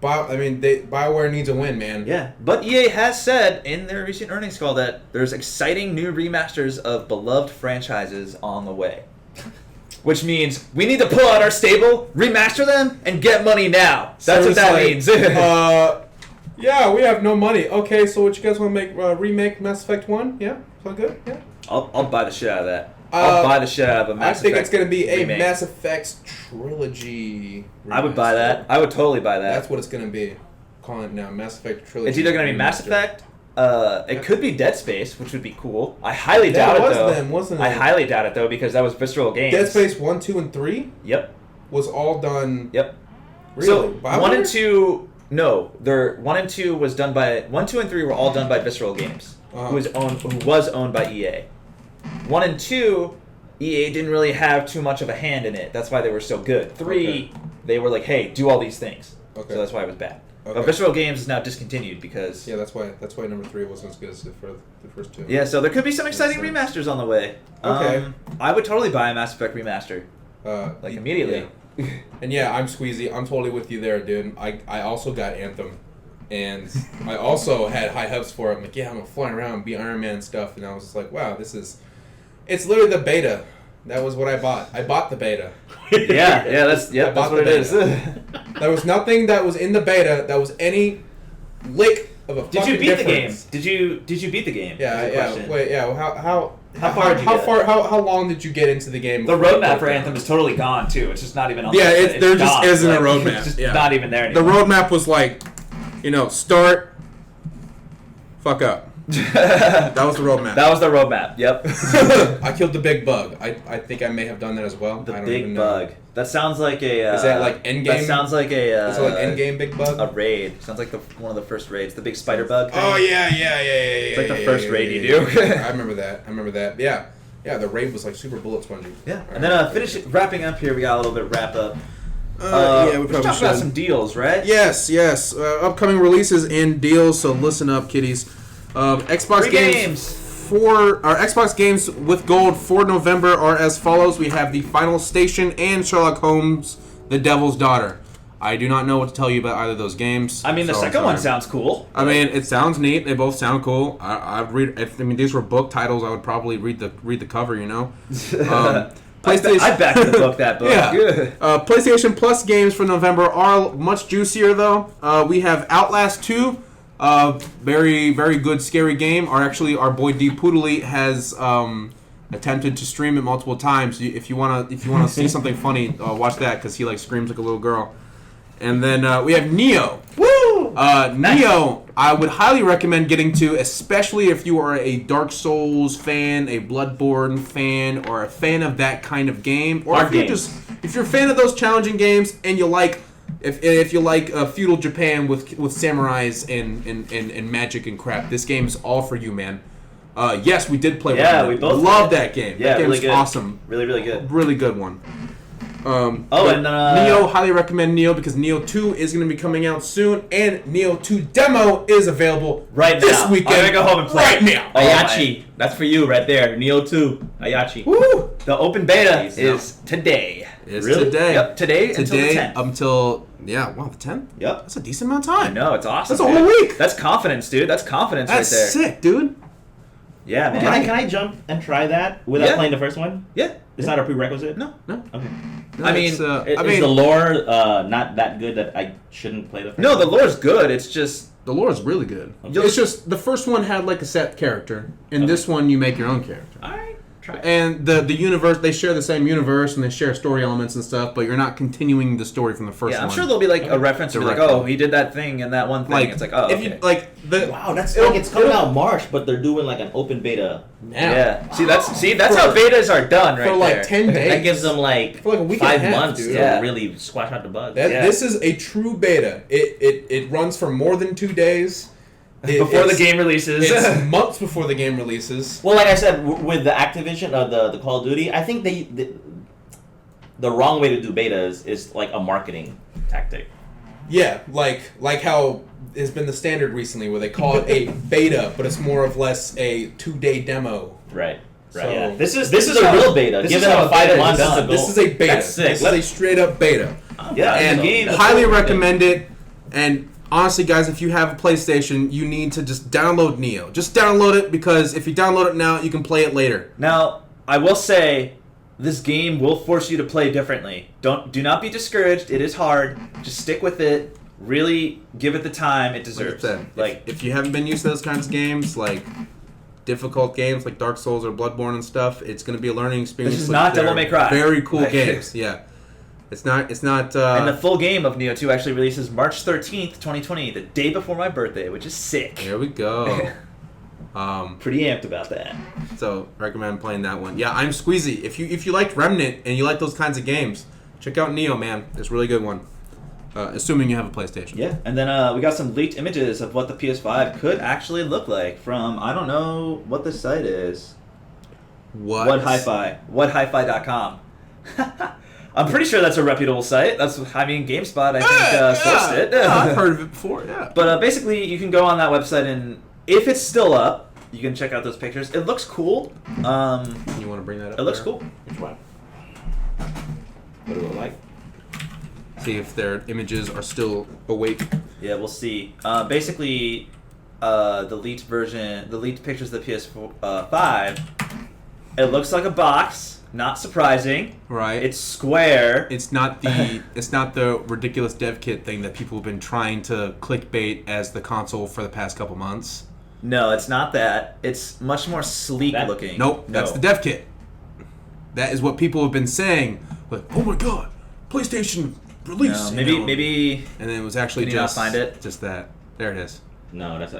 BioWare needs a win, man. Yeah, but EA has said in their recent earnings call that there's exciting new remasters of beloved franchises on the way. Which means we need to pull out our stable, remaster them, and get money now. That's what that means. Yeah, we have no money. Okay, so what you guys want to make remake Mass Effect 1? Yeah? Sound good? Yeah. I'll buy the shit out of that. I'll buy the shit out of a Mass Effect. I think it's going to be a remake. Mass Effect trilogy remaster. I would buy that. I would totally buy that. That's what it's going to be. Calling it now Mass Effect trilogy. It's either going to be Mass Effect. It could be Dead Space, which would be cool. I highly doubt it though. Wasn't it? I highly doubt it though, because that was Visceral Games. Dead Space 1, 2, and 3? Yep. Was all done. Yep. Really? So BioWare? 1 and 2, no. 1 and 2 was done by 1, 2, and 3 were all done by Visceral Games, who was owned by EA. 1 and 2, EA didn't really have too much of a hand in it. That's why they were so good. 3, they were like, hey, do all these things. Okay. So that's why it was bad. Okay. But Visceral Games is now discontinued because... Yeah, that's why number 3 wasn't as good as the first two. Yeah, so there could be some exciting remasters on the way. Okay. I would totally buy a Mass Effect remaster. Immediately. Yeah. And yeah, I'm Squeezy. I'm totally with you there, dude. I also got Anthem. And I also had high hopes for it. I'm like, yeah, I'm going to fly around and be Iron Man and stuff. And I was just like, wow, it's literally the beta. That was what I bought. I bought the beta. That's what it is. There was nothing that was in the beta that was any lick of a fucking Did you beat difference. the game? Did you beat the game? Yeah. Wait, yeah. How far did you get? How long did you get into the game? The roadmap for Anthem is totally gone too. It's just not even on. Yeah, there just gone. isn't a roadmap. It's just not even there anymore. The roadmap was like, start, fuck up. That was the roadmap. That was the roadmap. Yep. I killed the big bug. I think I may have done that as well. The I don't big even bug. know. That sounds like a. Is that like Endgame? That sounds like a. Is it like Endgame big bug? A raid. Sounds like one of the first raids. The big spider bug thing. Oh yeah. It's like the first raid you do. I remember that. Yeah. Yeah, the raid was like super bullet spongy. Yeah. And then wrapping up here, we got a little bit wrap up. We Let's probably talk about should. some deals, right? Yes. Upcoming releases and deals. So listen up, kiddies. Xbox Free games. Our Xbox games with gold for November are as follows. We have the Final Station and Sherlock Holmes: The Devil's Daughter. I do not know what to tell you about either of those games. I mean, the second one sounds cool. I mean, it sounds neat. They both sound cool. If these were book titles, I would probably read the cover. PlayStation. I backed the book. That book. Yeah. PlayStation Plus games for November are much juicier though. We have Outlast 2. Very, very good, scary game. Our boy D Poodley has attempted to stream it multiple times. If you wanna see something funny, watch that because he like screams like a little girl. And then we have Neo. Woo! Neo, I would highly recommend getting to, especially if you are a Dark Souls fan, a Bloodborne fan, or a fan of that kind of game, or if you're a fan of those challenging games and you like. If you like feudal Japan with samurais and magic and crap, this game's all for you, man. Yes, we did play. Yeah, one. we both love did. that game. Yeah, that game's really good. awesome. Really, really good. Really good one. And Neo, highly recommend Neo because Neo 2 is going to be coming out soon, and Neo 2 demo is available right this now. weekend. I'm gonna go home and play right it. now. Ayachi, that's for you right there. Neo 2, Ayachi. Woo! The open beta Jeez, is today. It's Really? today. Yep, today until the 10th. Until the 10th. Yep. That's a decent amount of I time. know, it's awesome. That's a dude. whole week. That's confidence, dude. That's confidence That's right there. sick, dude. Yeah, man. Can I jump and try that without Yeah. playing the first one? Yeah. It's not a prerequisite? No. No. Okay. No, I mean, it's, Is the lore not that good that I shouldn't play the first No, one? the lore's good. It's just the lore is really good. Okay. It's just the first one had like a set character, and this one you make your own character. Alright, try it. And the universe, they share the same universe and they share story elements and stuff, but you're not continuing the story from the first yeah. one. I'm sure there'll be like a reference to be like, Directly. oh, he did that thing and that one thing. like It's like, oh, if okay. you like the Wow, that's it'll- like it's coming it'll- out March, but they're doing like an open beta. yeah. See, that's For- how betas are done right for like there. 10 days. That gives them like For like a week and a 5 half, months dude. to Yeah. really squash out the bugs. That, Yeah. This is a true beta. It runs for more than 2 days. Before the It's- game releases. It's months before the game releases. Well, like I said, with the Activision, the Call of Duty, I think the wrong way to do betas is like a marketing tactic. Yeah, like how has been the standard recently, where they call it a beta, but it's more or less a 2-day demo. Right. Right. So- Yeah. This is a how- real beta. this Give is them how a a 5 beta is months done. to go. This is a beta. That's sick. This is a straight up beta. Yeah, And the game. highly recommend it. And honestly, guys, if you have a PlayStation, you need to just download Neo. Just download it, because if you download it now, you can play it later. Now, I will say, this game will force you to play differently. Do not be discouraged. It is hard. Just stick with it. Really give it the time it Like I deserves. said, Like, if you haven't been used to those kinds of games, like difficult games like Dark Souls or Bloodborne and stuff, it's going to be a learning experience. This is Like, not Devil they're May Cry. Very cool Like- games. Yeah, it's not. and the full game of Neo 2 actually releases March 13th, 2020, the day before my birthday, which is sick. There we go. Pretty amped about that. So recommend playing that one. Yeah, I'm Squeezy. If you liked Remnant and you like those kinds of games, check out Neo, man. It's a really good one. Assuming you have a PlayStation. Yeah, and then we got some leaked images of what the PS5 could actually look like from, I don't know what the site is. What? WhatHiFi.com. I'm pretty sure that's a reputable site. GameSpot, I think, sourced it. Yeah, I've heard of it before. Yeah. But basically, you can go on that website, and if it's still up, you can check out those pictures. It looks cool. You want to bring that up? It looks there? cool. Which one? What do it look like? See if their images are still awake. Yeah, we'll see. Basically, the leaked version, the leaked pictures of the PS5, it looks like a box. Not surprising. Right. It's square. It's not the ridiculous dev kit thing that people have been trying to clickbait as the console for the past couple months. No, it's not that. It's much more sleek That- looking. Nope, that's the dev kit. That is what people have been saying. Like, oh my god, PlayStation release. No, you know? maybe. And then it was actually Can you not just find it? Just that. There it is. No, that's It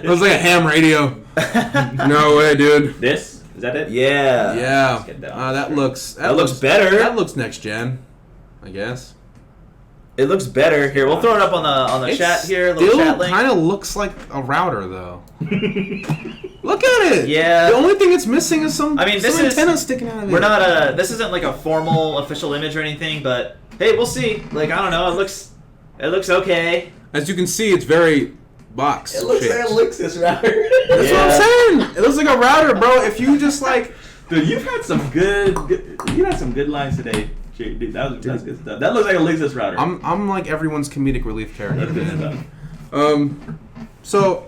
was like a ham radio. No way, dude. This? Is that it? Yeah. Yeah. Let's get that on the That screen. looks. That looks better. That looks next gen. I guess. It looks better. Here, we'll throw it up on the chat here. Little Still chat link. kind of looks like a router though. Look at it. Yeah. The only thing it's missing is some. I mean, this some is- antenna sticking out of it. We're not this isn't like a formal official image or anything, but hey, we'll see. Like, I don't know. It looks okay. As you can see, it's very box. shaped. Linksys router. That's what I'm saying. It looks like a router, bro. If you just like. Dude, you've had some good lines today. Dude, that's good stuff. That looks like a Linksys router. I'm like everyone's comedic relief character. That's good man. stuff. So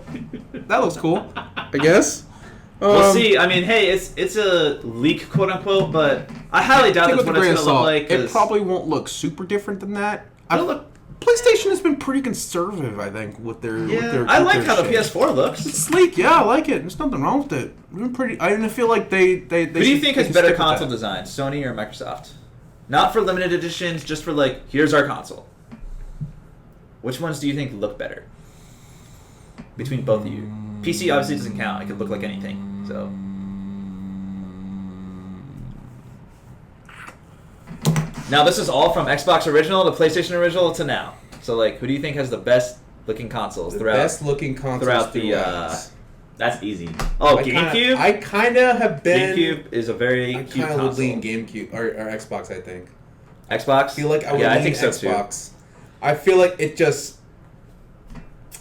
that looks cool, I guess. We'll see. I mean, hey, it's a leak, quote unquote, but I highly doubt Take that's it with what a it's grain gonna of look salt. like. It 'cause probably won't look super different than that. it'll look PlayStation has been pretty conservative, I think, with their. I like their how the shit. PS4 looks. It's sleek, yeah, I like it. There's nothing wrong with it. It's been pretty. I feel like they. Who do you should- think they has should better stick with console that. design, Sony or Microsoft? Not for limited editions, just for like, here's our console. Which ones do you think look better? Between both of you. PC obviously doesn't count. It could look like anything. So. Now this is all from Xbox original to PlayStation original to now. So like, who do you think has the best looking consoles The throughout? best looking consoles throughout the, throughout. That's easy. Oh, I kinda- GameCube. I kind of have been. GameCube is a very I cute kind of would console. lean GameCube or Xbox. I think. Xbox. I feel like I would yeah, lean I think so too. Xbox. I feel like it just.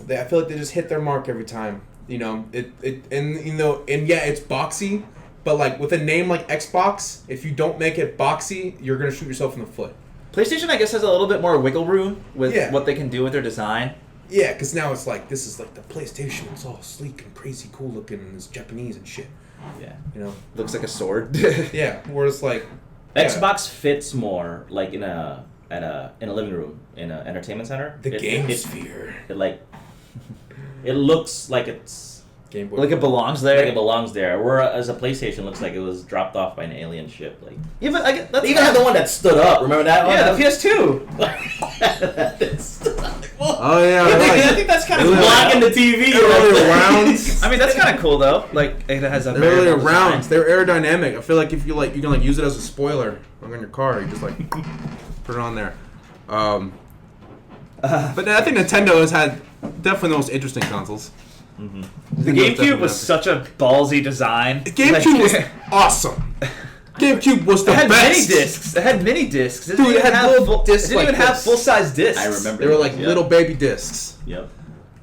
I feel like they just hit their mark every time. You know and yeah, it's boxy, but like with a name like Xbox, if you don't make it boxy, you're gonna shoot yourself in the foot. PlayStation, I guess, has a little bit more wiggle room with Yeah. what they can do with their design. Yeah, because now it's like this is like the PlayStation. It's all sleek and crazy, cool looking, and it's Japanese and shit. Yeah, You know. looks like a sword. Yeah. Whereas like. yeah. Xbox fits more like in a living room, in an entertainment center. The It- Game it- Sphere. It looks like it's Game Boy. like it belongs like there. it belongs there. Whereas a PlayStation looks like it was dropped off by an alien ship. Like Yeah, but I get, that's they even had the one that stood up. Remember that one? yeah, the PS2. Oh yeah, I think, I I think that's kind They of look blocking the TV. They're really round. I mean, that's kind of cool though. Like it has a They're really variable round. design. They're aerodynamic. I feel like if you like, you can like use it as a spoiler like on your car. You just like put it on there. But I think Nintendo has had definitely the most interesting consoles. The GameCube was such a ballsy design. GameCube was awesome. GameCube was the It had best. mini discs. It had mini discs. It Dude, didn't it had have little full, discs It didn't like even have this. full size discs. I remember. They were like Yeah. little baby discs. Yep.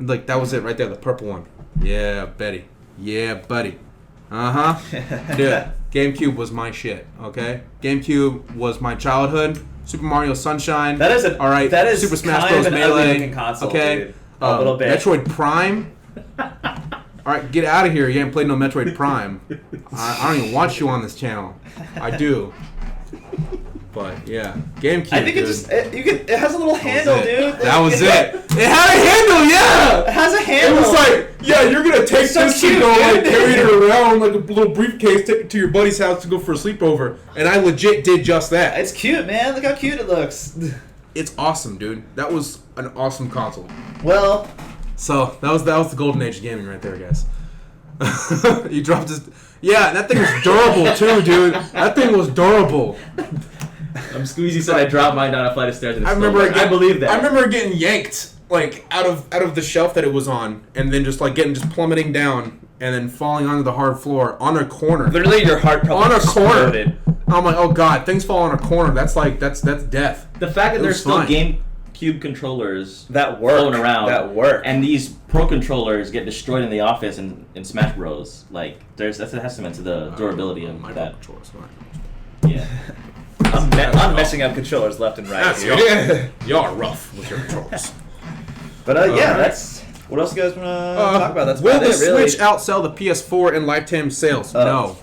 Like that was it right there, the purple one. Yeah, Betty. Yeah, buddy. Uh huh. Dude, GameCube was my shit. Okay, GameCube was my childhood. Super Mario Sunshine. That is a all right. That is Super Smash kind Bros. of an Melee. ugly-looking console, okay, dude. A little bit. Metroid Prime. All right, get out of here. You ain't played no Metroid Prime. I don't even watch you on this channel. I do. But yeah, GameCube. I think dude. it just it has a little handle, That was it. dude. That was it. It had a handle, yeah. It has a It handle. was like, yeah, you're gonna take so this cute, and go like dude. carry it around like a little briefcase, take it to your buddy's house to go for a sleepover, and I legit did just that. It's cute, man. Look how cute it looks. It's awesome, dude. That was an awesome console. Well, So that was the golden age of gaming right there, guys. You dropped this. Yeah, that thing was durable too, dude. That thing was durable. Squeezy said I dropped mine down a flight of stairs. And I it's remember. still there. I believe that. I remember it getting yanked like out of the shelf that it was on, and then just plummeting down, and then falling onto the hard floor on a corner. literally, your heart probably On a corner. exploded. I'm like, oh god, things fall on a corner. That's death. The fact that It there's was still fine. GameCube controllers That work. floating around, That work. and these Pro controllers get destroyed in the office in Smash Bros. Like, that's a testament to the durability of My that. controls, fine. Yeah. I'm messing up controllers left and right. here. Y'all are rough with your controls. But yeah, Alright. that's what else you guys want to talk about. That's will about the it, really. Switch outsell the PS4 in lifetime sales? No,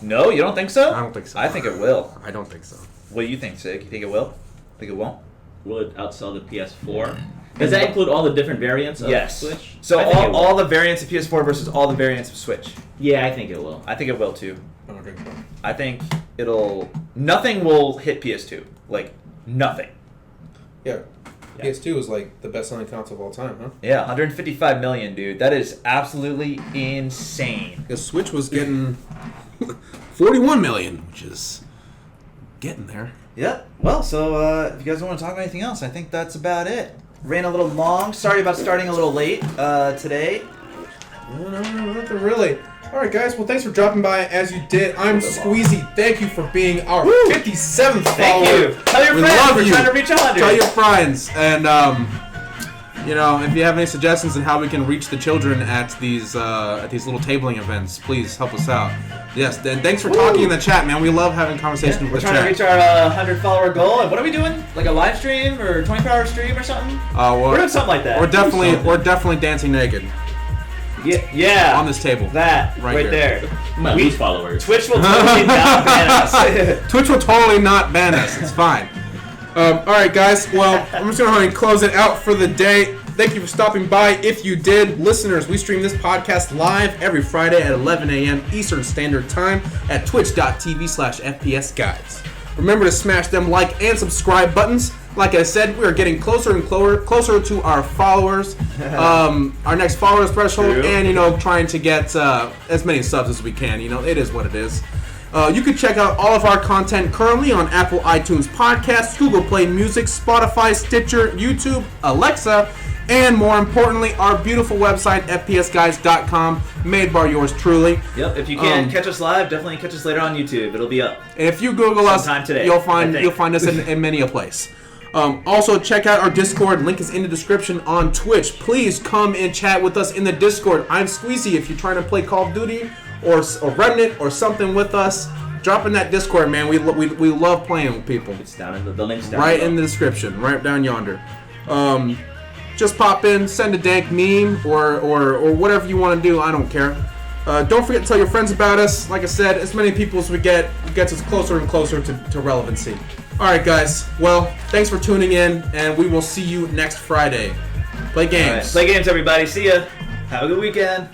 No, you don't think so? I don't think so. I think it will. I don't think so. What do you think, Sig? You think it will? Think it won't? Will it outsell the PS4? Does that include all the different variants of Yes. Switch? So I think it will. all the variants of PS4 versus all the variants of Switch. Yeah, I think it will. I think it will too. I don't think so. I think nothing will hit PS2. Like nothing. Yeah. PS2 is like the best selling console of all time, huh? Yeah, 155 million, dude. That is absolutely insane. The Switch was getting 41 million, which is getting there. Yep. Well, so if you guys don't want to talk about anything else, I think that's about it. Ran a little long. Sorry about starting a little late today. No, nothing really. All right, guys. Well, thanks for dropping by as you did. I'm Squeezy. Thank you for being our 57th Thank follower. you. Tell your We friends love we're you. trying to reach 100. Tell your friends, and if you have any suggestions on how we can reach the children at these little tabling events, please help us out. Yes, then thanks for talking in the chat, man. We love having conversations We're with the trying to chat. reach our 100 follower goal. And what are we doing? Like a live stream or 24-hour stream or something? We're doing something like that. We're definitely dancing naked yeah. on this table. That Right right here. there. I'm gonna lose followers. Twitch will totally not ban us. Twitch will totally not ban us. It's fine. All right, guys. Well, I'm just going to go ahead and close it out for the day. Thank you for stopping by. If you did, listeners, we stream this podcast live every Friday at 11 a.m. Eastern Standard Time at twitch.tv/FPS Guides. Remember to smash them like and subscribe buttons. Like I said, we are getting closer and closer to our followers, our next followers threshold, True. and trying to get as many subs as we can. It is what it is. You can check out all of our content currently on Apple iTunes Podcasts, Google Play Music, Spotify, Stitcher, YouTube, Alexa, and more importantly, our beautiful website, fpsguys.com, made by yours truly. Yep. If you can't catch us live, definitely catch us later on YouTube. It'll be up. And if you Google us, Sometime today, you'll I think. find us in many a place. Also, check out our Discord. Link is in the description on Twitch. Please come and chat with us in the Discord. I'm Squeezy. If you're trying to play Call of Duty or Remnant or something with us, drop in that Discord, man. We love playing with people. It's down in the link's down Right below. in the description, right down yonder. Just pop in, send a dank meme or whatever you want to do. I don't care. Don't forget to tell your friends about us. Like I said, as many people as we get gets us closer and closer to relevancy. All right, guys. Well, thanks for tuning in, and we will see you next Friday. Play games. All right. Play games, everybody. See ya. Have a good weekend.